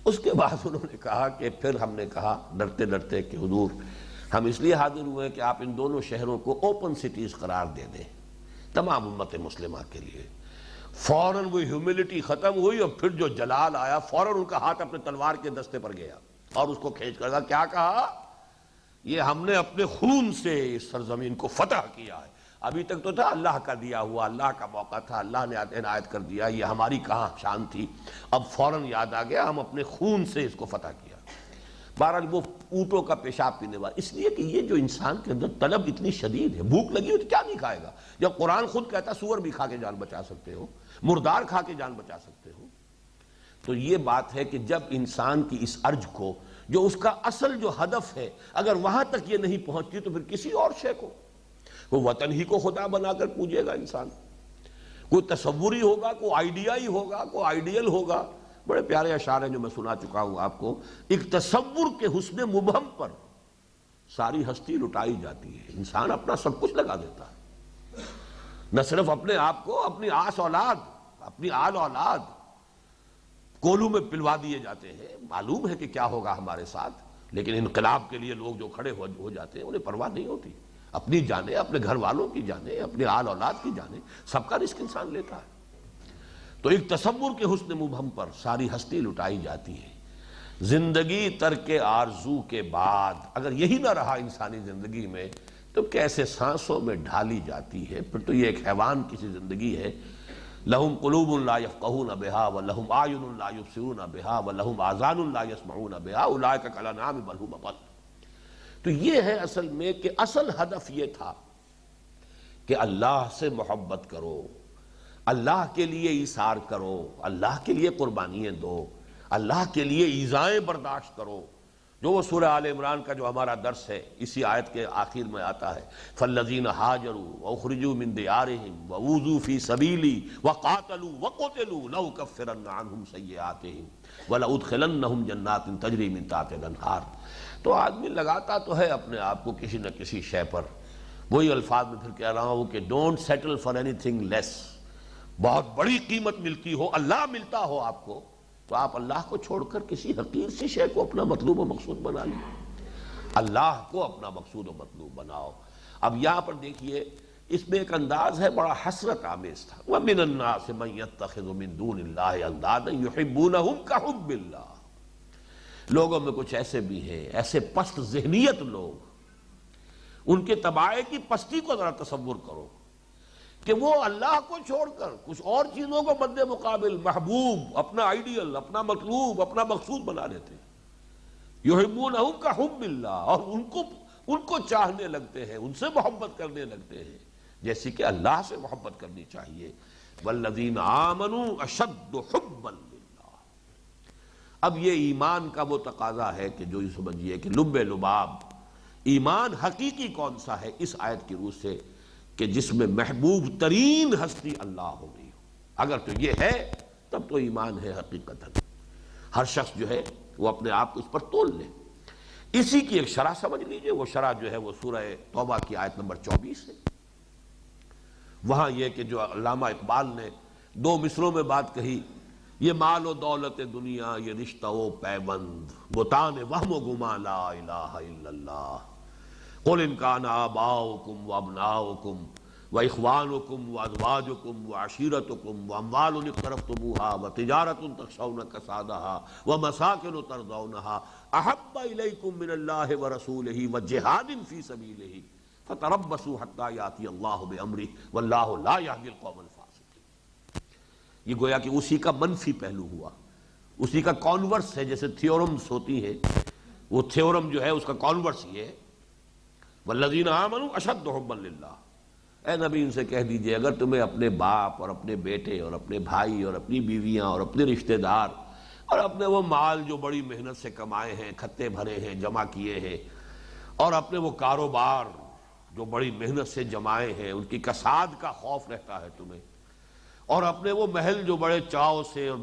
اس کے بعد انہوں نے کہا کہ پھر ہم نے کہا ڈرتے ڈرتے کہ حضور ہم اس لیے حاضر ہوئے کہ آپ ان دونوں شہروں کو اوپن سٹیز قرار دے دیں تمام امت مسلمہ کے لیے۔ فوراً وہ ہیوملٹی ختم ہوئی، اور پھر جو جلال آیا، فوراً ان کا ہاتھ اپنے تلوار کے دستے پر گیا اور اس کو کھینچ کر کیا کہا؟ یہ ہم نے اپنے خون سے اس سرزمین کو فتح کیا ہے۔ ابھی تک تو تھا اللہ کا دیا ہوا، اللہ کا موقع تھا، اللہ نے عنایت کر دیا، یہ ہماری کہاں شان تھی، اب فوراً یاد آ گیا ہم اپنے خون سے اس کو فتح کیا۔ بہرحال وہ اونٹوں کا پیشاب پینے والا، اس لیے کہ یہ جو انسان کے اندر طلب اتنی شدید ہے، بھوک لگی ہو تو کیا نہیں کھائے گا؟ جب قرآن خود کہتا سور بھی کھا کے جان بچا سکتے ہو، مردار کھا کے جان بچا سکتے ہو، تو یہ بات ہے کہ جب انسان کی اس ارج کو، جو اس کا اصل جو ہدف ہے، اگر وہاں تک یہ نہیں پہنچتی تو پھر کسی اور شے کو، وہ وطن ہی کو خدا بنا کر پوجے گا انسان، کوئی تصوری ہوگا، کوئی آئیڈیائی ہوگا، کوئی آئیڈیل ہوگا۔ بڑے پیارے اشعار ہیں جو میں سنا چکا ہوں آپ کو، ایک تصور کے حسن مبہم پر ساری ہستی لٹائی جاتی ہے، انسان اپنا سب کچھ لگا دیتا ہے، نہ صرف اپنے آپ کو، اپنی آس اولاد، اپنی آل اولاد کولوں میں پلوا دیے جاتے ہیں، معلوم ہے کہ کیا ہوگا ہمارے ساتھ، لیکن انقلاب کے لیے لوگ جو کھڑے ہو جاتے ہیں انہیں پرواہ نہیں ہوتی، اپنی جانیں، اپنے گھر والوں کی جانیں، اپنے آل اولاد کی جانیں، سب کا رزق انسان لیتا ہے۔ تو ایک تصور کے حسن مبہم پر ساری ہستی لٹائی جاتی ہے۔ زندگی ترک آرزو کے بعد اگر یہی نہ رہا انسانی زندگی میں تو کیسے سانسوں میں ڈھالی جاتی ہے، پھر تو یہ ایک حیوان کی سی زندگی ہے۔ لہم قلوب لا یفقہون بہا ولہم اعین لا یبصرون بہا ولہم آذان لا یسمعون بہا اولئک کالانعام بل ھم اضل۔ تو یہ ہے اصل میں کہ اصل ہدف یہ تھا کہ اللہ سے محبت کرو، اللہ کے لیے ایثار کرو، اللہ کے لیے قربانیاں دو، اللہ کے لیے ایذائیں برداشت کرو، جو وہ سورہ آل عمران کا جو ہمارا درس ہے اسی آیت کے آخر میں آتا ہے فالذین ہاجروا واخرجوا من دیارہم واوذوا فی سبیلی وقاتلوا وقتلوا لأکفرن عنہم سیئاتہم ولأدخلنہم جنات تجری من تحتہا الانہار۔ تو آدمی لگاتا تو ہے اپنے آپ کو کسی نہ کسی شے پر، وہی الفاظ میں پھر کہہ رہا ہوں کہ don't settle for anything less, بہت بڑی قیمت ملتی ہو، اللہ ملتا ہو آپ کو، تو آپ اللہ کو چھوڑ کر کسی حقیر سی شے کو اپنا مطلوب و مقصود بنا لیں، اللہ کو اپنا مقصود و مطلوب بناؤ۔ اب یہاں پر دیکھیے اس میں ایک انداز ہے بڑا حسرت آمیز تھا، وَمِنَ النَّاسِ مَن يَتَّخِذُ مِن دُونِ اللَّهِ أَندَادًا يُحِبُّونَهُمْ كَحُبِّ اللَّهِ۔ لوگوں میں کچھ ایسے بھی ہیں، ایسے پست ذہنیت لوگ، ان کے طبائع کی پستی کو ذرا تصور کرو کہ وہ اللہ کو چھوڑ کر کچھ اور چیزوں کو مد مقابل محبوب، اپنا آئیڈیل، اپنا مطلوب، اپنا مقصود بنا لیتے ہیں۔ یحبونہم کحب اللہ، اور ان کو چاہنے لگتے ہیں، ان سے محبت کرنے لگتے ہیں جیسی کہ اللہ سے محبت کرنی چاہیے۔ والذین آمنوا اشد حبا للہ۔ اب یہ ایمان کا وہ تقاضا ہے کہ جو یہ سمجھیے کہ لب لباب ایمان حقیقی کون سا ہے اس آیت کی روح سے، کہ جس میں محبوب ترین ہستی اللہ ہو گئی ہو۔ اگر تو یہ ہے تب تو ایمان ہے حقیقتاً۔ ہر شخص جو ہے وہ اپنے آپ کو اس پر تول لے۔ اسی کی ایک شرح سمجھ لیجئے، وہ شرح جو ہے وہ سورہ توبہ کی آیت نمبر 24 ہے۔ وہاں یہ کہ جو علامہ اقبال نے دو مصروں میں بات کہی، یہ مال و دولت دنیا، یہ رشتہ و پیوند، بتان وہم و گما لا الہ الا اللہ، قل ان کان آباؤکم وابناؤکم واخوانکم وازواجکم وعشیرتکم واموال اقترفتموها وتجارۃ تخشون کسادها ومساکن ترضونها احب الیکم من اللہ ورسولہ وجہاد فی سبیلہ فتربصوا حتی یاتی اللہ بامرہ واللہ لا یہدی القوم الفاسقین۔ یہ گویا کہ اسی کا منفی پہلو ہوا، اسی کا کانورس ہے، جیسے تھیورمز ہوتی ہیں، وہ تھیورم جو ہے اس کا کانورس یہ ہے والذین آمنوا اشد حبا للہ۔ اے نبی ان سے کہہ دیجئے اگر تمہیں اپنے باپ اور اپنے بیٹے اور اپنے بھائی اور اپنی بیویاں اور اپنے رشتہ دار اور اپنے وہ مال جو بڑی محنت سے کمائے ہیں، کھتے بھرے ہیں، جمع کیے ہیں، اور اپنے وہ کاروبار جو بڑی محنت سے جمائے ہیں، ان کی کساد کا خوف رہتا ہے تمہیں، اور اپنے وہ محل جو بڑے چاؤ سے اور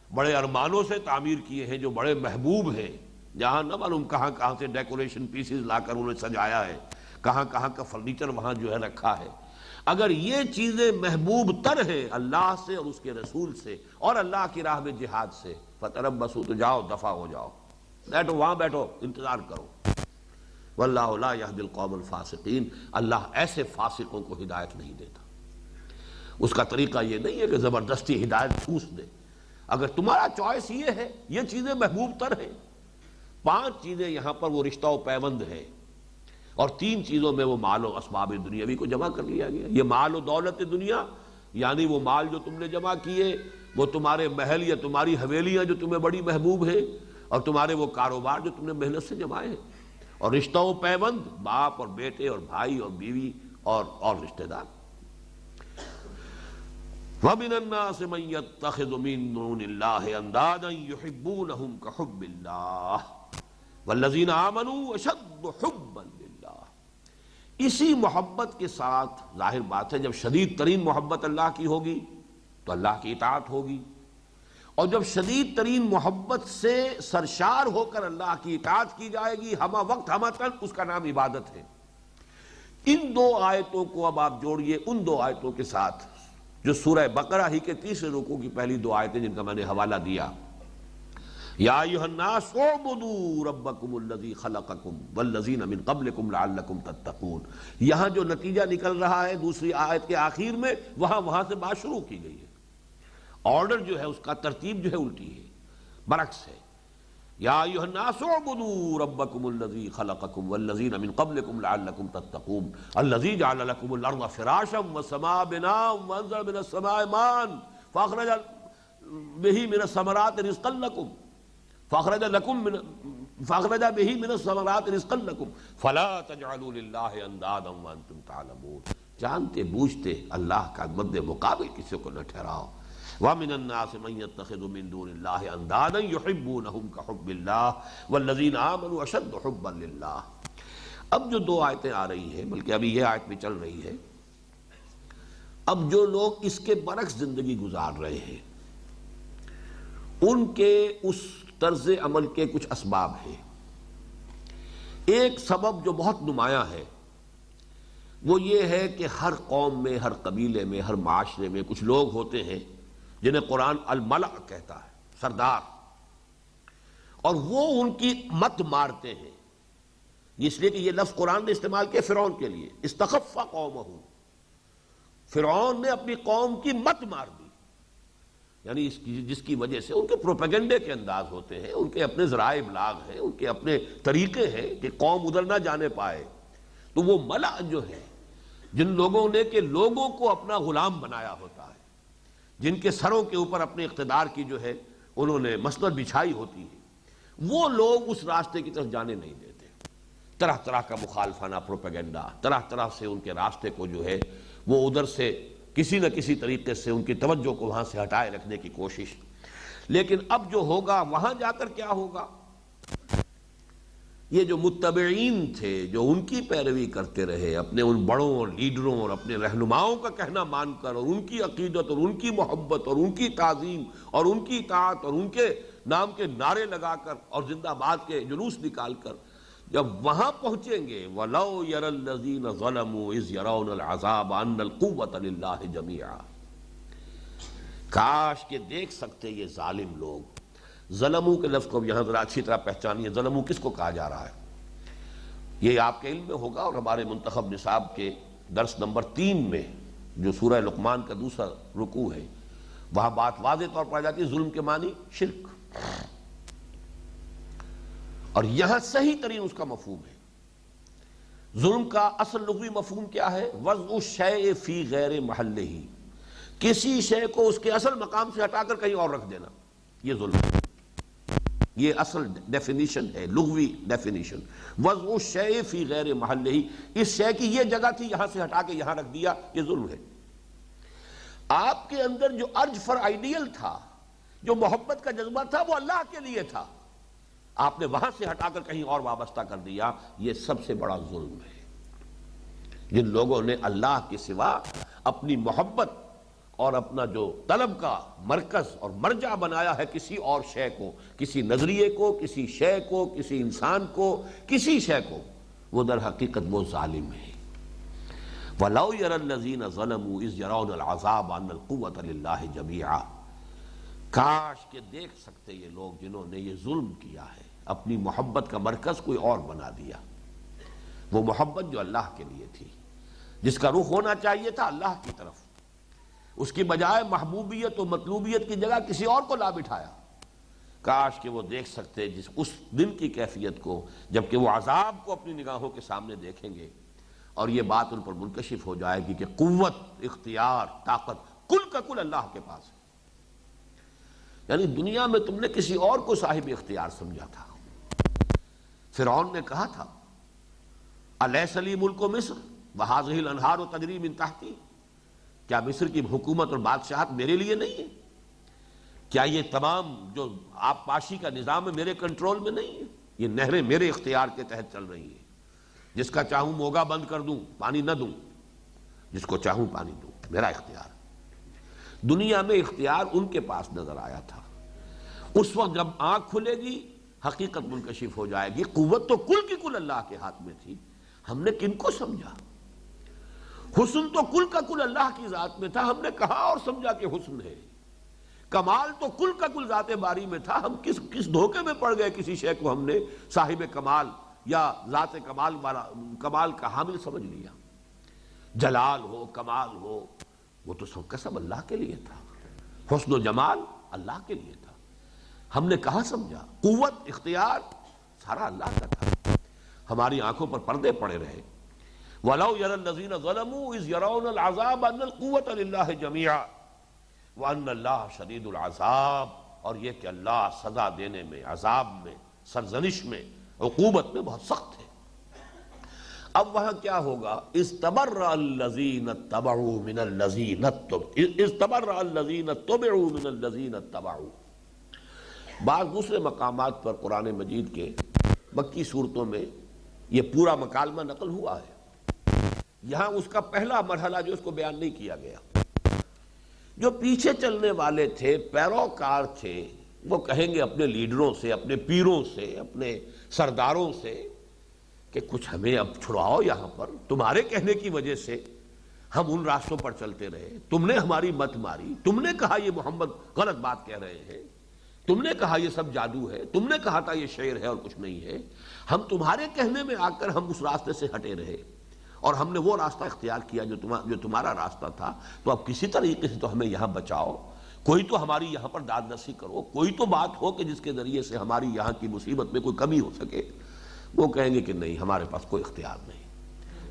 بڑے ارمانوں سے تعمیر کیے ہیں، جو بڑے محبوب ہیں، جہاں نہ معلوم کہاں کہاں سے ڈیکوریشن پیسز لا کر انہیں سجایا ہے، کہاں کہاں کا فرنیچر وہاں جو ہے رکھا ہے۔ اگر یہ چیزیں محبوب تر ہیں اللہ سے اور اس کے رسول سے اور اللہ کی راہ میں جہاد سے، فتربصوا، تو جاؤ دفع ہو جاؤ، بیٹھو وہاں، بیٹھو انتظار کرو۔ واللہ لا یہدی القوم الفاسقین، اللہ ایسے فاسقوں کو ہدایت نہیں دیتا۔ اس کا طریقہ یہ نہیں ہے کہ زبردستی ہدایت ٹھوس دے۔ اگر تمہارا چوائس یہ ہے، یہ چیزیں محبوب تر ہیں، 5 چیزیں یہاں پر وہ رشتہ و پیوند ہے، اور 3 چیزوں میں وہ مال و اسباب دنیاوی کو جمع کر لیا گیا۔ یہ مال و دولت دنیا یعنی وہ مال جو تم نے جمع کیے، وہ تمہارے محل یا تمہاری حویلیاں جو تمہیں بڑی محبوب ہیں، اور تمہارے وہ کاروبار جو تم نے محنت سے جمائے ہیں، اور رشتہ و پیوند باپ اور بیٹے اور بھائی اور بیوی اور رشتہ دار۔ وَمِنَ النَّاسِ مَن يَتَّخِذُ مِن دُونِ اللَّهِ أَندَادًا يُحِبُّونَهُمْ كَحُبِّ اللَّهِ وَالَّذِينَ آمَنُوا أَشَدُّ حُبًّا لِلَّهِ۔ اسی محبت کے ساتھ ظاہر بات ہے جب شدید ترین محبت اللہ کی ہوگی تو اللہ کی اطاعت ہوگی، اور جب شدید ترین محبت سے سرشار ہو کر اللہ کی اطاعت کی جائے گی ہمہ وقت ہمہ تن، اس کا نام عبادت ہے۔ ان 2 آیتوں کو اب آپ جوڑیے ان 2 آیتوں کے ساتھ جو سورہ بقرہ ہی کے تیسرے رکوع کی پہلی دو آیتیں جن کا میں نے حوالہ دیا، یا ایھا الناس اعبدوا ربکم الذی خلقکم والذین من قبلکم لعلکم تتقون، یہاں جو نتیجہ نکل رہا ہے دوسری آیت کے آخر میں، وہاں سے بات شروع کی گئی ہے۔ آرڈر جو ہے اس کا ترتیب جو ہے الٹی ہے، برعکس ہے۔ یا ایھا الناس اعبدوا ربکم الذی خلقکم والذین من قبلکم لعلکم تتقون الذی جعل لکم الارض فراشا والسماء بناء وانزل من السماء ماء فاخرج به من الثمرات رزقا لکم فاخرج به من الثمرات رزقا لکم فلا تجعلوا للہ اندادا وانتم تعلمون، جانتے بوجھتے اللہ کا مد مقابل کسی کو نہ ٹھہراؤ۔ وَمِنَ النَّاسِ مَن يَتَّخِذُ مِن دُونِ اللَّهِ أَندَادًا يُحِبُّونَهُمْ كَحُبِّ اللَّهِ وَالَّذِينَ آمَنُوا أَشَدُّ حُبًّا لِلَّهِ۔ اب جو دو آیتیں آ رہی ہیں، بلکہ ابھی یہ آیت بھی چل رہی ہے، اب جو لوگ اس کے برعکس زندگی گزار رہے ہیں ان کے اس طرز عمل کے کچھ اسباب ہیں۔ ایک سبب جو بہت نمایاں ہے وہ یہ ہے کہ ہر قوم میں، ہر قبیلے میں، ہر معاشرے میں کچھ لوگ ہوتے ہیں جنہیں قرآن الملأ کہتا ہے، سردار، اور وہ ان کی مت مارتے ہیں، اس لیے کہ یہ لفظ قرآن نے استعمال کیا فرعون کے لیے، استخف قومہ، فرعون نے اپنی قوم کی مت مار دی، یعنی جس کی وجہ سے ان کے پروپیگنڈے کے انداز ہوتے ہیں، ان کے اپنے ذرائع ابلاغ ہیں، ان کے اپنے طریقے ہیں کہ قوم ادھر نہ جانے پائے۔ تو وہ ملأ جو ہے، جن لوگوں نے کہ لوگوں کو اپنا غلام بنایا ہوتا ہے، جن کے سروں کے اوپر اپنے اقتدار کی جو ہے انہوں نے مسند بچھائی ہوتی ہے، وہ لوگ اس راستے کی طرف جانے نہیں دیتے۔ طرح طرح کا مخالفانہ پروپیگنڈا، طرح طرح سے ان کے راستے کو جو ہے وہ ادھر سے کسی نہ کسی طریقے سے ان کی توجہ کو وہاں سے ہٹائے رکھنے کی کوشش۔ لیکن اب جو ہوگا وہاں جا کر کیا ہوگا، یہ جو متبعین تھے، جو ان کی پیروی کرتے رہے، اپنے ان بڑوں اور لیڈروں اور اپنے رہنماؤں کا کہنا مان کر، اور ان کی عقیدت اور ان کی محبت اور ان کی تعظیم اور ان کی اطاعت اور ان کے نام کے نعرے لگا کر اور زندہ باد کے جلوس نکال کر جب وہاں پہنچیں گے، وَلَوْ يَرَى الَّذِينَ ظَلَمُوا إِذْ يَرَوْنَ الْعَذَابَ أَنَّ الْقُوَّةَ لِلَّهِ جَمِيعًا، کاش کہ دیکھ سکتے یہ ظالم لوگ۔ ظلموں کے لفظ کو یہاں ذرا اچھی طرح پہچانیے، ظلموں کس کو کہا جا رہا ہے، یہ آپ کے علم میں ہوگا، اور ہمارے منتخب نصاب کے درس نمبر 3 میں جو سورہ لقمان کا دوسرا رکوع ہے وہاں بات واضح طور پر آ جاتی ہے، ظلم کے معنی شرک، اور یہاں صحیح ترین اس کا مفہوم ہے۔ ظلم کا اصل لغوی مفہوم کیا ہے، وضع الشیء فی غیر محلہ، کسی شے کو اس کے اصل مقام سے ہٹا کر کہیں اور رکھ دینا، یہ ظلم ہے۔ یہ اصل ڈیفینیشن ہے، لغوی ڈیفینیشن، وضع الشیء فی غیر محلہ، اس شے کی یہ جگہ تھی یہاں سے ہٹا کے یہاں رکھ دیا، یہ ظلم ہے۔ آپ کے اندر جو ارج فار آئیڈیل تھا، جو محبت کا جذبہ تھا، وہ اللہ کے لیے تھا، آپ نے وہاں سے ہٹا کر کہیں اور وابستہ کر دیا، یہ سب سے بڑا ظلم ہے۔ جن لوگوں نے اللہ کے سوا اپنی محبت اور اپنا جو طلب کا مرکز اور مرجع بنایا ہے کسی اور شے کو، کسی نظریے کو، کسی شے کو، کسی انسان کو، کسی شے کو، وہ در حقیقت وہ ظالم ہے۔ وَلَوْ يَرَى الَّذِينَ ظَلَمُوا إِذْ يَرَوْنَ الْعَذَابَ أَنَّ الْقُوَّةَ لِلَّهِ جَمِيعًا، کاش کہ دیکھ سکتے یہ لوگ جنہوں نے یہ ظلم کیا ہے، اپنی محبت کا مرکز کوئی اور بنا دیا، وہ محبت جو اللہ کے لیے تھی، جس کا رخ ہونا چاہیے تھا اللہ کی طرف، اس کی بجائے محبوبیت و مطلوبیت کی جگہ کسی اور کو لا بٹھایا۔ کاش کہ وہ دیکھ سکتے اس دن کی کیفیت کو، جبکہ وہ عذاب کو اپنی نگاہوں کے سامنے دیکھیں گے، اور یہ بات ان پر منکشف ہو جائے گی کہ قوت، اختیار، طاقت کل کا کل اللہ کے پاس ہے۔ یعنی دنیا میں تم نے کسی اور کو صاحب اختیار سمجھا تھا۔ فرعون نے کہا تھا الیس لی ملک مصر وہذہ الانہار تجری من تحتی، کیا مصر کی حکومت اور بادشاہت میرے لیے نہیں ہے؟ کیا یہ تمام جو آپ پاشی کا نظام ہے میرے کنٹرول میں نہیں ہے؟ یہ نہریں میرے اختیار کے تحت چل رہی ہیں، جس کا چاہوں موگا بند کر دوں، پانی نہ دوں، جس کو چاہوں پانی دوں، میرا اختیار۔ دنیا میں اختیار ان کے پاس نظر آیا تھا، اس وقت جب آنکھ کھلے گی حقیقت منکشف ہو جائے گی، قوت تو کل کی کل اللہ کے ہاتھ میں تھی، ہم نے کن کو سمجھا؟ حسن تو کل کا کل اللہ کی ذات میں تھا، ہم نے کہا اور سمجھا کہ حسن ہے۔ کمال تو کل کا کل ذات باری میں تھا، ہم کس دھوکے میں پڑ گئے، کسی شے کو ہم نے صاحب کمال یا ذات کمال والا، کمال کا حامل سمجھ لیا۔ جلال ہو، کمال ہو، وہ تو سب کا سب اللہ کے لیے تھا، حسن و جمال اللہ کے لیے تھا، ہم نے کہاں سمجھا؟ قوت، اختیار سارا اللہ کا تھا، ہماری آنکھوں پر پردے پڑے رہے۔ وَلَوْ يَرَى الَّذِينَ ظَلَمُوا إِذْ يَرَوْنَ الْعَذَابَ أَنَّ الْقُوَّةَ لِلَّهِ جَمِيعًا وَأَنَّ اللَّهَ شَدِيدُ الْعَذَابِ، اور یہ کہ اللہ سزا دینے میں، عذاب میں، سرزنش میں، عقوبت میں بہت سخت ہے۔ اب وہاں کیا ہوگا؟ استبرأ الذین اتبعوا من الذین استبرأ الذین اتبعوا من الذین اتبعوا۔ بعض دوسرے مقامات پر قرآن مجید کے مکی صورتوں میں یہ پورا مکالمہ نقل ہوا ہے، یہاں اس کا پہلا مرحلہ جو اس کو بیان نہیں کیا گیا۔ جو پیچھے چلنے والے تھے، پیروکار تھے، وہ کہیں گے اپنے لیڈروں سے، اپنے پیروں سے، اپنے سرداروں سے کہ کچھ ہمیں اب چھڑاؤ، یہاں پر تمہارے کہنے کی وجہ سے ہم ان راستوں پر چلتے رہے، تم نے ہماری مت ماری، تم نے کہا یہ محمد غلط بات کہہ رہے ہیں، تم نے کہا یہ سب جادو ہے، تم نے کہا تھا یہ شعر ہے اور کچھ نہیں ہے، ہم تمہارے کہنے میں آ کر ہم اس راستے سے ہٹے رہے اور ہم نے وہ راستہ اختیار کیا جو تمہارا راستہ تھا، تو اب کسی طریقے سے تو ہمیں یہاں بچاؤ، کوئی تو ہماری یہاں پر داد رسی کرو، کوئی تو بات ہو کہ جس کے ذریعے سے ہماری یہاں کی مصیبت میں کوئی کمی ہو سکے۔ وہ کہیں گے کہ نہیں، ہمارے پاس کوئی اختیار نہیں۔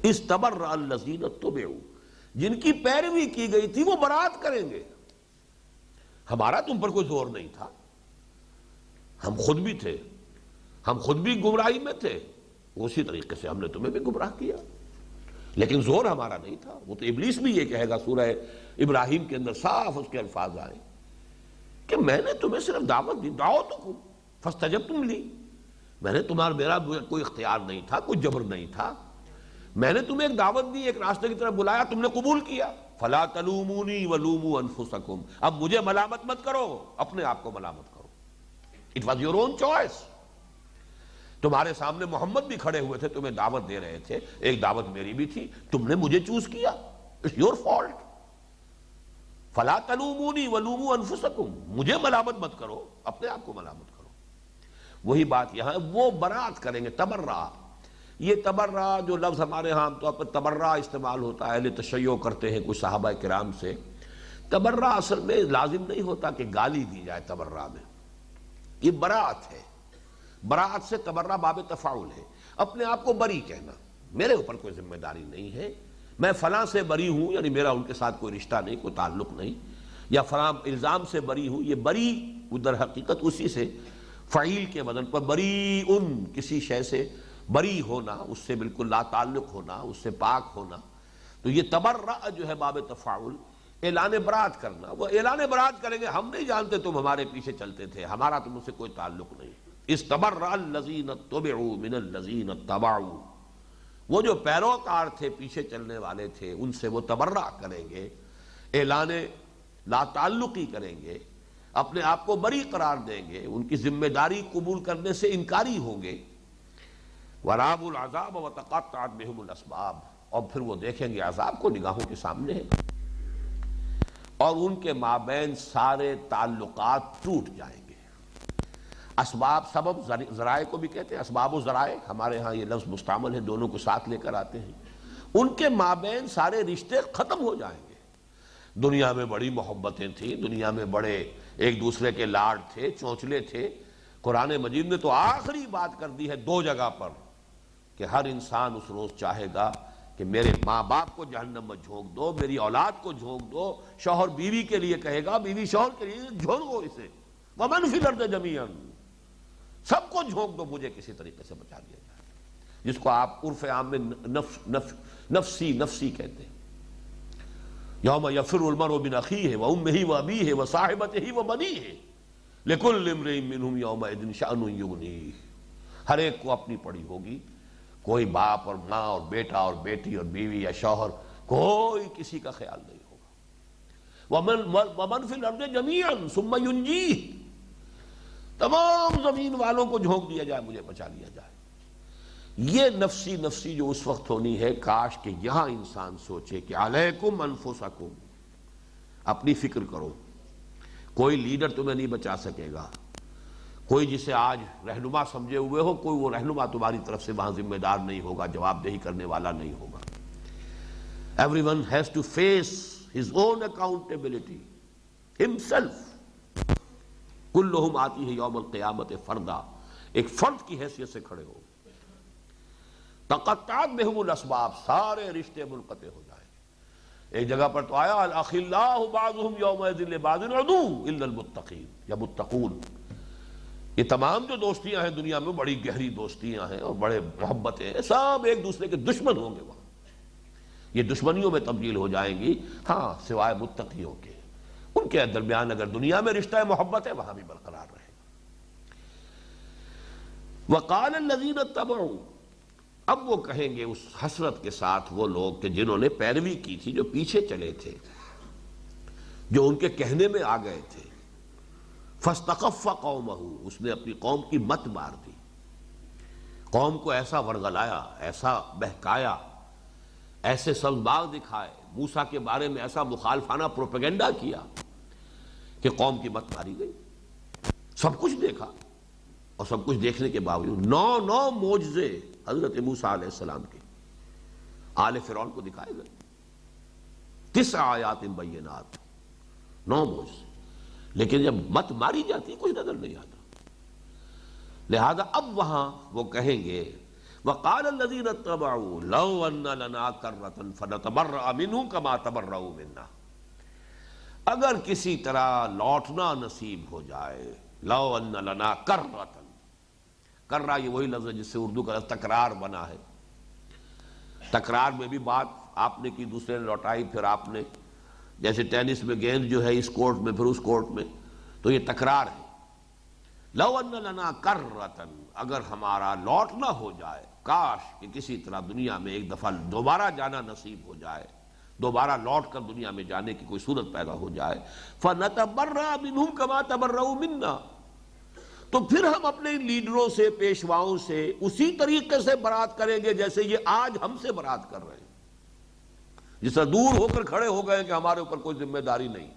استبرأ الذین اتبعوا، جن کی پیروی کی گئی تھی وہ برات کریں گے، ہمارا تم پر کوئی زور نہیں تھا، ہم خود بھی تھے، ہم خود بھی گمراہی میں تھے، اسی طریقے سے ہم نے تمہیں بھی گمراہ کیا، لیکن زور ہمارا نہیں تھا۔ وہ تو ابلیس بھی یہ کہے گا، سورہ ابراہیم کے اندر صاف اس کے الفاظ آئے کہ میں نے تمہیں صرف دعوت دی، دعوتکم فاستجبتم لی، میں نے میرا کوئی اختیار نہیں تھا، کوئی جبر نہیں تھا، میں نے تمہیں ایک دعوت دی، ایک راستے کی طرف بلایا، تم نے قبول کیا۔ فلا تلومونی ولوموا انفسکم، اب مجھے ملامت مت کرو، اپنے آپ کو ملامت کرو، it was your own choice. تمہارے سامنے محمد بھی کھڑے ہوئے تھے، تمہیں دعوت دے رہے تھے، ایک دعوت میری بھی تھی، تم نے مجھے چوز کیا، اٹس یور فالٹ۔ فلا تلومونی ولوموا انفسکم، مجھے ملامت مت کرو، اپنے آپ کو ملامت کرو۔ وہی بات یہاں، وہ برات کریں گے۔ تبرع، یہ تبرع جو لفظ ہمارے ہاں عام طور پر تبرع استعمال ہوتا ہے، اہل تشیع کرتے ہیں کچھ صحابہ کرام سے، تبرع اصل میں لازم نہیں ہوتا کہ گالی دی جائے تبرع میں، یہ برات ہے۔ برات سے تبرع باب تفاعل ہے، اپنے آپ کو بری کہنا، میرے اوپر کوئی ذمہ داری نہیں ہے، میں فلاں سے بری ہوں، یعنی میرا ان کے ساتھ کوئی رشتہ نہیں، کوئی تعلق نہیں، یا فلاں الزام سے بری ہوں۔ یہ بری در حقیقت اسی سے فعیل کے وزن پر بری ان، کسی شے سے بری ہونا، اس سے بالکل لا تعلق ہونا، اس سے پاک ہونا، تو یہ تبرع جو ہے باب تفاعل، اعلان برات کرنا۔ وہ اعلان برات کریں گے، ہم نہیں جانتے تم ہمارے پیچھے چلتے تھے، ہمارا تم سے کوئی تعلق نہیں۔ استبرأ الذین اتبعوا من الذین اتبعوا، وہ جو پیروکار تھے، پیچھے چلنے والے تھے، ان سے وہ تبرع کریں گے، اعلان لا تعلقی کریں گے، اپنے آپ کو بری قرار دیں گے، ان کی ذمہ داری قبول کرنے سے انکاری ہوں گے۔ وَرَأَوُا الْعَذَابَ وَتَقَطَّعَتْ بِهِمُ الْأَسْبَابُ، اور پھر وہ دیکھیں گے عذاب کو، نگاہوں کے سامنے ہے، اور ان کے مابین سارے تعلقات ٹوٹ جائیں گے۔ اسباب، سبب، ذرائع کو بھی کہتے ہیں، اسباب و ذرائع، ہمارے ہاں یہ لفظ مستعمل ہے، دونوں کو ساتھ لے کر آتے ہیں۔ ان کے مابین سارے رشتے ختم ہو جائیں گے۔ دنیا میں بڑی محبتیں تھیں، دنیا میں بڑے ایک دوسرے کے لاڈ تھے، چونچلے تھے، قرآن مجید نے تو آخری بات کر دی ہے دو جگہ پر کہ ہر انسان اس روز چاہے گا کہ میرے ماں باپ کو جہنم میں جھونک دو، میری اولاد کو جھونک دو، شوہر بیوی کے لیے کہے گا، بیوی شوہر کے لیے جھونکو اسے، وَمَنْ فِي الْأَرْضِ جَمِيعًا، سب کو جھونک دو، مجھے کسی طریقے سے بچا دیا جائے، جس کو آپ عرف عام میں نفسی کہتے ہیں۔ یوم یفر المرء من اخیہ وامہ وابیہ وصاحبتہ وبنیہ لکل امرئ منہم یومئذ شأن یغنیہ، ہر ایک کو اپنی پڑی ہوگی، کوئی باپ اور ماں اور بیٹا اور بیٹی اور بیوی یا شوہر، کوئی کسی کا خیال نہیں ہوگا۔ ومن فی الارض جمیعا ثم ینجیہ، تمام زمین والوں کو جھونک دیا جائے، مجھے بچا لیا جائے۔ یہ نفسی نفسی جو اس وقت ہونی ہے، کاش کہ یہاں انسان سوچے کہ علیکم انفسکم، اپنی فکر کرو. کوئی لیڈر تمہیں نہیں بچا سکے گا، کوئی جسے آج رہنما سمجھے ہوئے ہو، کوئی وہ رہنما تمہاری طرف سے وہاں ذمہ دار نہیں ہوگا، جواب دہی کرنے والا نہیں ہوگا. Everyone has to face his own accountability himself. کلہم آتی ہے یوم القیامت فردا، ایک فرد کی حیثیت سے کھڑے ہو. تقطعت بہم الاسباب، سارے رشتے منقطع ہو جائیں. ایک جگہ پر تو آیا الاخلاء بعضهم یومئذ لبعض عدو الا المتقین یا متقون. یہ تمام جو دوستیاں ہیں دنیا میں بڑی گہری دوستیاں ہیں اور بڑے محبتیں ہیں، سب ایک دوسرے کے دشمن ہوں گے وہاں. یہ دشمنیوں میں تبدیل ہو جائیں گی، ہاں سوائے متقیوں کے. ان کے درمیان اگر دنیا میں رشتہ محبت ہے وہاں بھی برقرار رہے گا. وقال الذین اتبعوا، اب وہ کہیں گے اس حسرت کے ساتھ وہ لوگ کہ جنہوں نے پیروی کی تھی، جو پیچھے چلے تھے، جو ان کے کہنے میں آ گئے تھے. فاستخف قومہ، اس نے اپنی قوم کی مت مار دی، قوم کو ایسا ورغلایا، ایسا بہکایا، ایسے سبزباغ دکھائے، موسیٰ کے بارے میں ایسا مخالفانہ پروپیگنڈا کیا کہ قوم کی مت ماری گئی. سب کچھ دیکھا، اور سب کچھ دیکھنے کے باوجود 9 معجزے حضرت موسیٰ علیہ السلام کے آل فرعون کو دکھائے گئے. 9 آیات بینات، 9 معجزے. لیکن جب مت ماری جاتی کچھ نظر نہیں آتا. لہذا اب وہاں وہ کہیں گے وقال الذین اتبعوا لو ان لنا کرۃ فنتبرأ منهم كما تبرؤوا منا، اگر کسی طرح لوٹنا نصیب ہو جائے. لو ان لنا کرۃ، کرہ یہ وہی لفظ ہے جس سے اردو کا تکرار بنا ہے. تکرار میں بھی بات آپ نے کی، دوسرے نے لوٹائی، پھر آپ نے، جیسے ٹینس میں گیند جو ہے اس کورٹ میں پھر اس کورٹ میں، تو یہ تکرار ہے. لو ان لنا کرۃ، اگر ہمارا لوٹنا ہو جائے، کاش کہ کسی طرح دنیا میں ایک دفعہ دوبارہ جانا نصیب ہو جائے، دوبارہ لوٹ کر دنیا میں جانے کی کوئی صورت پیدا ہو جائے. فَنَتَبَرَّأَ مِنْهُمْ كَمَا تَبَرَّؤُوا مِنَّا، تو پھر ہم اپنے لیڈروں سے، پیشواؤں سے اسی طریقے سے برات کریں گے جیسے یہ آج ہم سے برات کر رہے ہیں. جس طرح دور ہو کر کھڑے ہو گئے کہ ہمارے اوپر کوئی ذمہ داری نہیں،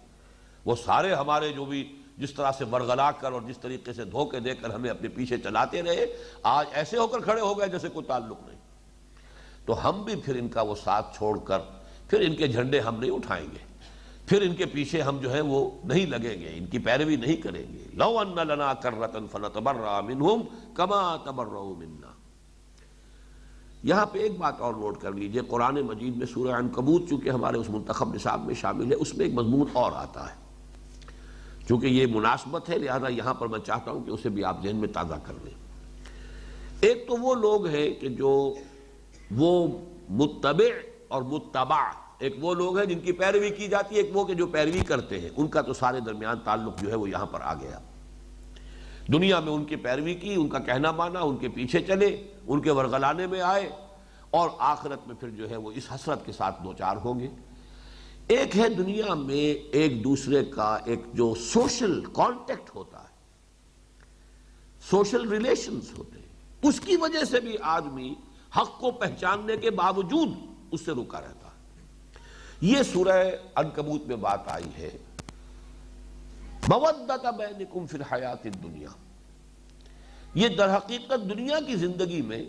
وہ سارے ہمارے جو بھی جس طرح سے ورغلا کر اور جس طریقے سے دھوکے دے کر ہمیں اپنے پیچھے چلاتے رہے، آج ایسے ہو کر کھڑے ہو گئے جیسے کوئی تعلق نہیں. تو ہم بھی پھر ان کا وہ ساتھ چھوڑ کر پھر ان کے جھنڈے ہم نہیں اٹھائیں گے، پھر ان کے پیچھے ہم جو ہے وہ نہیں لگیں گے، ان کی پیروی نہیں کریں گے. لو ان لنا کرۃ فنتبرأ منهم كما تبرؤوا منا. یہاں پہ ایک بات اور نوٹ کر لیجئے، قرآن مجید میں سورہ عنکبوت چونکہ ہمارے اس منتخب نصاب میں شامل ہے، اس میں ایک مضمون اور آتا ہے. چونکہ یہ مناسبت ہے لہذا یہاں پر میں چاہتا ہوں کہ اسے بھی آپ ذہن میں تازہ کر لیں. ایک تو وہ لوگ ہیں کہ جو وہ متبع اور متبع، ایک وہ لوگ ہیں جن کی پیروی کی جاتی ہے، ایک وہ کہ جو پیروی کرتے ہیں. ان کا تو سارے درمیان تعلق جو ہے وہ یہاں پر آ گیا. دنیا میں ان کی پیروی کی، ان کا کہنا مانا، ان کے پیچھے چلے، ان کے ورغلانے میں آئے، اور آخرت میں پھر جو ہے وہ اس حسرت کے ساتھ دوچار ہوں گے. ایک ہے دنیا میں ایک دوسرے کا ایک جو سوشل کانٹیکٹ ہوتا ہے، سوشل ریلیشنز ہوتے ہیں، اس کی وجہ سے بھی آدمی حق کو پہچاننے کے باوجود اس سے رکا رہتا ہے. یہ سورہ عنکبوت میں بات آئی ہے مودۃ بینکم فی الحیات الدنیا. یہ در حقیقت دنیا کی زندگی میں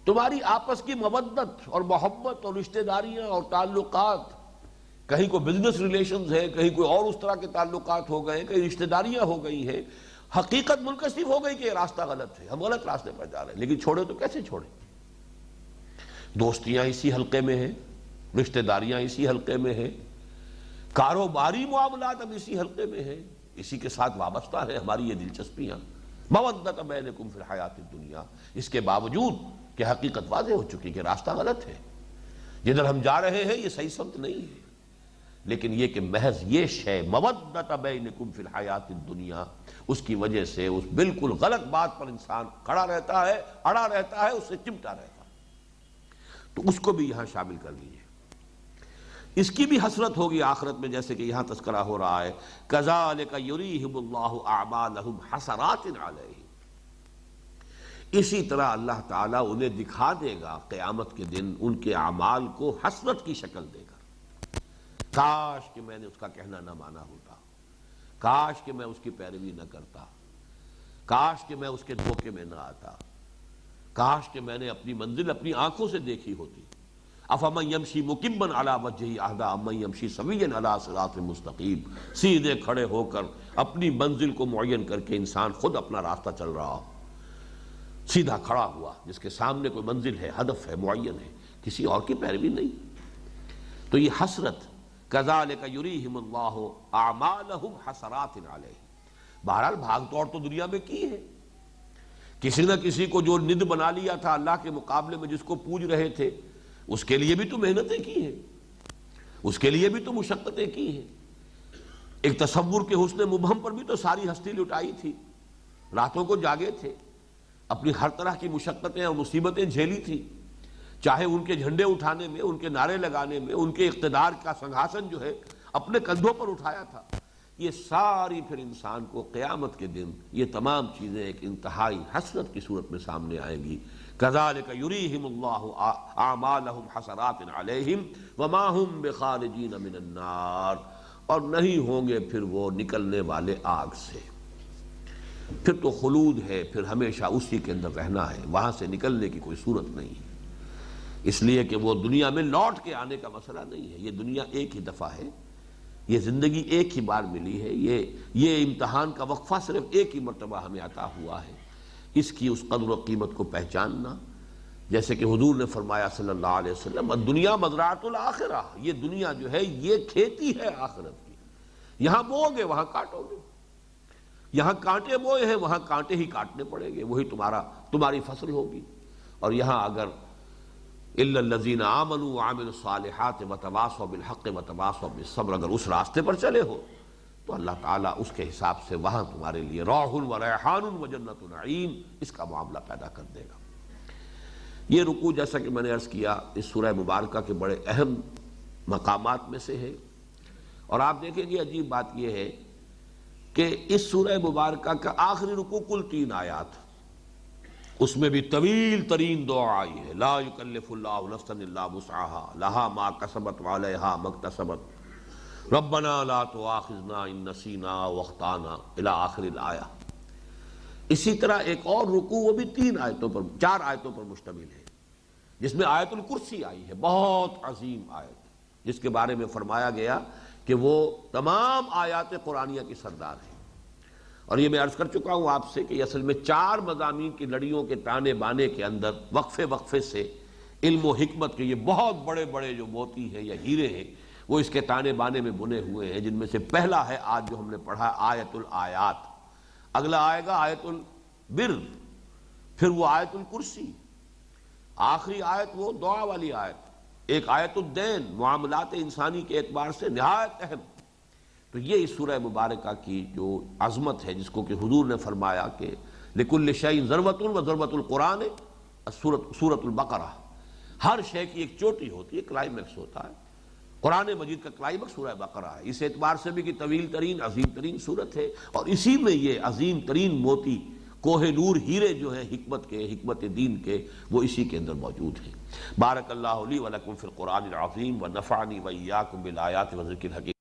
تمہاری آپس کی مودت اور محبت اور رشتہ داریاں اور تعلقات، کہیں کوئی بزنس ریلیشنز ہے، کہیں کوئی اور اس طرح کے تعلقات ہو گئے، کہیں رشتہ داریاں ہو گئی ہیں، حقیقت منکشف ہو گئی کہ یہ راستہ غلط ہے، ہم غلط راستے پر جا رہے ہیں. لیکن چھوڑے تو کیسے چھوڑیں؟ دوستیاں اسی حلقے میں ہیں، رشتہ داریاں اسی حلقے میں ہیں، کاروباری معاملات اب اسی حلقے میں ہیں، اسی کے ساتھ وابستہ ہے ہماری یہ دلچسپیاں. مودۃ بینکم فی الحیات الدنیا، اس کے باوجود کہ حقیقت واضح ہو چکی کہ راستہ غلط ہے، جدھر ہم جا رہے ہیں یہ صحیح سمت نہیں ہے. لیکن یہ کہ محض یہ شے مودۃ بینکم فی الحیات الدنیا، اس کی وجہ سے اس بالکل غلط بات پر انسان کھڑا رہتا ہے، اڑا رہتا ہے، اس سے چمٹا رہتا ہے. تو اس کو بھی یہاں شامل کر لیجیے. اس کی بھی حسرت ہوگی آخرت میں، جیسے کہ یہاں تذکرہ ہو رہا ہے کذالک یریہم اللہ اعمالہم حسرات علیہم. اسی طرح اللہ تعالیٰ انہیں دکھا دے گا قیامت کے دن ان کے اعمال کو حسرت کی شکل دے کر، کاش کہ میں نے اس کا کہنا نہ مانا ہوتا، کاش کہ میں اس کی پیروی نہ کرتا، کاش کہ میں اس کے دھوکے میں نہ آتا، کاش کہ میں نے اپنی منزل اپنی آنکھوں سے دیکھی ہوتی۔ افمن یمشی مکبا علی وجہہ اہدی امن یمشی سویا علی صراط مستقیم، سیدھے کھڑے ہو کر اپنی منزل کو معین کر کے انسان خود اپنا راستہ چل رہا، سیدھا کھڑا ہوا، جس کے سامنے کوئی منزل ہے، ہدف ہے، معین ہے، کسی اور کی پیروی نہیں۔ تو یہ حسرت، کذالک یریہم اللہ اعمالہم حسرات علیہ، بہرحال بھاگ توڑ تو دنیا میں کی ہے، کسی نہ کسی کو جو ند بنا لیا تھا اللہ کے مقابلے میں، جس کو پوج رہے تھے، اس کے لیے بھی تو محنتیں کی ہیں، اس کے لیے بھی تو مشقتیں کی ہیں۔ ایک تصور کے حسن مبہم پر بھی تو ساری ہستی لٹائی تھی، راتوں کو جاگے تھے، اپنی ہر طرح کی مشقتیں اور مصیبتیں جھیلی تھی، چاہے ان کے جھنڈے اٹھانے میں، ان کے نعرے لگانے میں، ان کے اقتدار کا سنگھاسن جو ہے اپنے کندھوں پر اٹھایا تھا۔ یہ ساری پھر انسان کو قیامت کے دن یہ تمام چیزیں ایک انتہائی حسرت کی صورت میں سامنے آئیں گی۔ کذالک یریہم اللہ اعمالہم حسرات علیہم وما ہم بخارجین من النار، اور نہیں ہوں گے پھر وہ نکلنے والے آگ سے، پھر تو خلود ہے، پھر ہمیشہ اسی کے اندر رہنا ہے، وہاں سے نکلنے کی کوئی صورت نہیں ہے۔ اس لیے کہ وہ دنیا میں لوٹ کے آنے کا مسئلہ نہیں ہے، یہ دنیا ایک ہی دفعہ ہے، یہ زندگی ایک ہی بار ملی ہے، یہ امتحان کا وقفہ صرف ایک ہی مرتبہ ہمیں عطا ہوا ہے، اس کی اس قدر و قیمت کو پہچاننا، جیسے کہ حضور نے فرمایا صلی اللہ علیہ وسلم، الدنیا مزرعۃ الآخرہ، یہ دنیا جو ہے یہ کھیتی ہے آخرت کی، یہاں بو گے وہاں کاٹو گے، یہاں کانٹے بوئے ہیں وہاں کانٹے ہی کاٹنے پڑیں گے، وہی تمہاری فصل ہوگی۔ اور یہاں اگر الا الذین آمنوا وعملوا الصالحات وتواصوا بالحق وتواصوا بالصبر، اگر اس راستے پر چلے ہو تو اللہ تعالیٰ اس کے حساب سے وہاں تمہارے لیے روح و ریحان و جنت نعیم اس کا معاملہ پیدا کر دے گا۔ یہ رکوع جیسا کہ میں نے عرض کیا اس سورہ مبارکہ کے بڑے اہم مقامات میں سے ہے، اور آپ دیکھیں گے عجیب بات یہ ہے کہ اس سورہ مبارکہ کا آخری رکوع کل 3 آیات، اس میں بھی طویل ترین دعا آئی ہے، لا یکلف اللہ نفسا الا وسعها لها ما کسبت وعلیہا ما اکتسبت ربنا لا تؤاخذنا ان نسینا واخطانا الی آخر الآیہ۔ اسی طرح ایک اور رکوع، وہ بھی 4 آیتوں پر مشتمل ہے، جس میں آیت الکرسی آئی ہے، بہت عظیم آیت، جس کے بارے میں فرمایا گیا کہ وہ تمام آیات قرآنیہ کی سردار ہے۔ اور یہ میں عرض کر چکا ہوں آپ سے کہ اصل میں 4 مضامین کی لڑیوں کے تانے بانے کے اندر وقفے سے علم و حکمت کے یہ بہت بڑے بڑے جو موتی ہیں یا ہیرے ہیں، وہ اس کے تانے بانے میں بنے ہوئے ہیں، جن میں سے پہلا ہے آج جو ہم نے پڑھا آیت الآیات، اگلا آئے گا آیت البر، پھر وہ آیت الکرسی، آخری آیت وہ دعا والی آیت، ایک آیت الدین، معاملات انسانی کے اعتبار سے نہایت اہم۔ تو یہ اس سورہ مبارکہ کی جو عظمت ہے، جس کو کہ حضور نے فرمایا کہ لکل شیء ضرورۃ و ضرورۃ القرآن سورۃ البقرہ، ہر شے کی ایک چوٹی ہوتی ہے، کلائمیکس ہوتا ہے، قرآن مجید کا کلائمیکس سورہ بقرہ ہے، اس اعتبار سے بھی کہ طویل ترین عظیم ترین سورت ہے، اور اسی میں یہ عظیم ترین موتی کوہ نور ہیرے جو ہیں حکمت کے، حکمت دین کے، وہ اسی کے اندر موجود ہیں۔ بارک اللہ لی و لکم فی القرآن العظیم ونفعنی و ایاکم بالآیات و ذکر الحکیم۔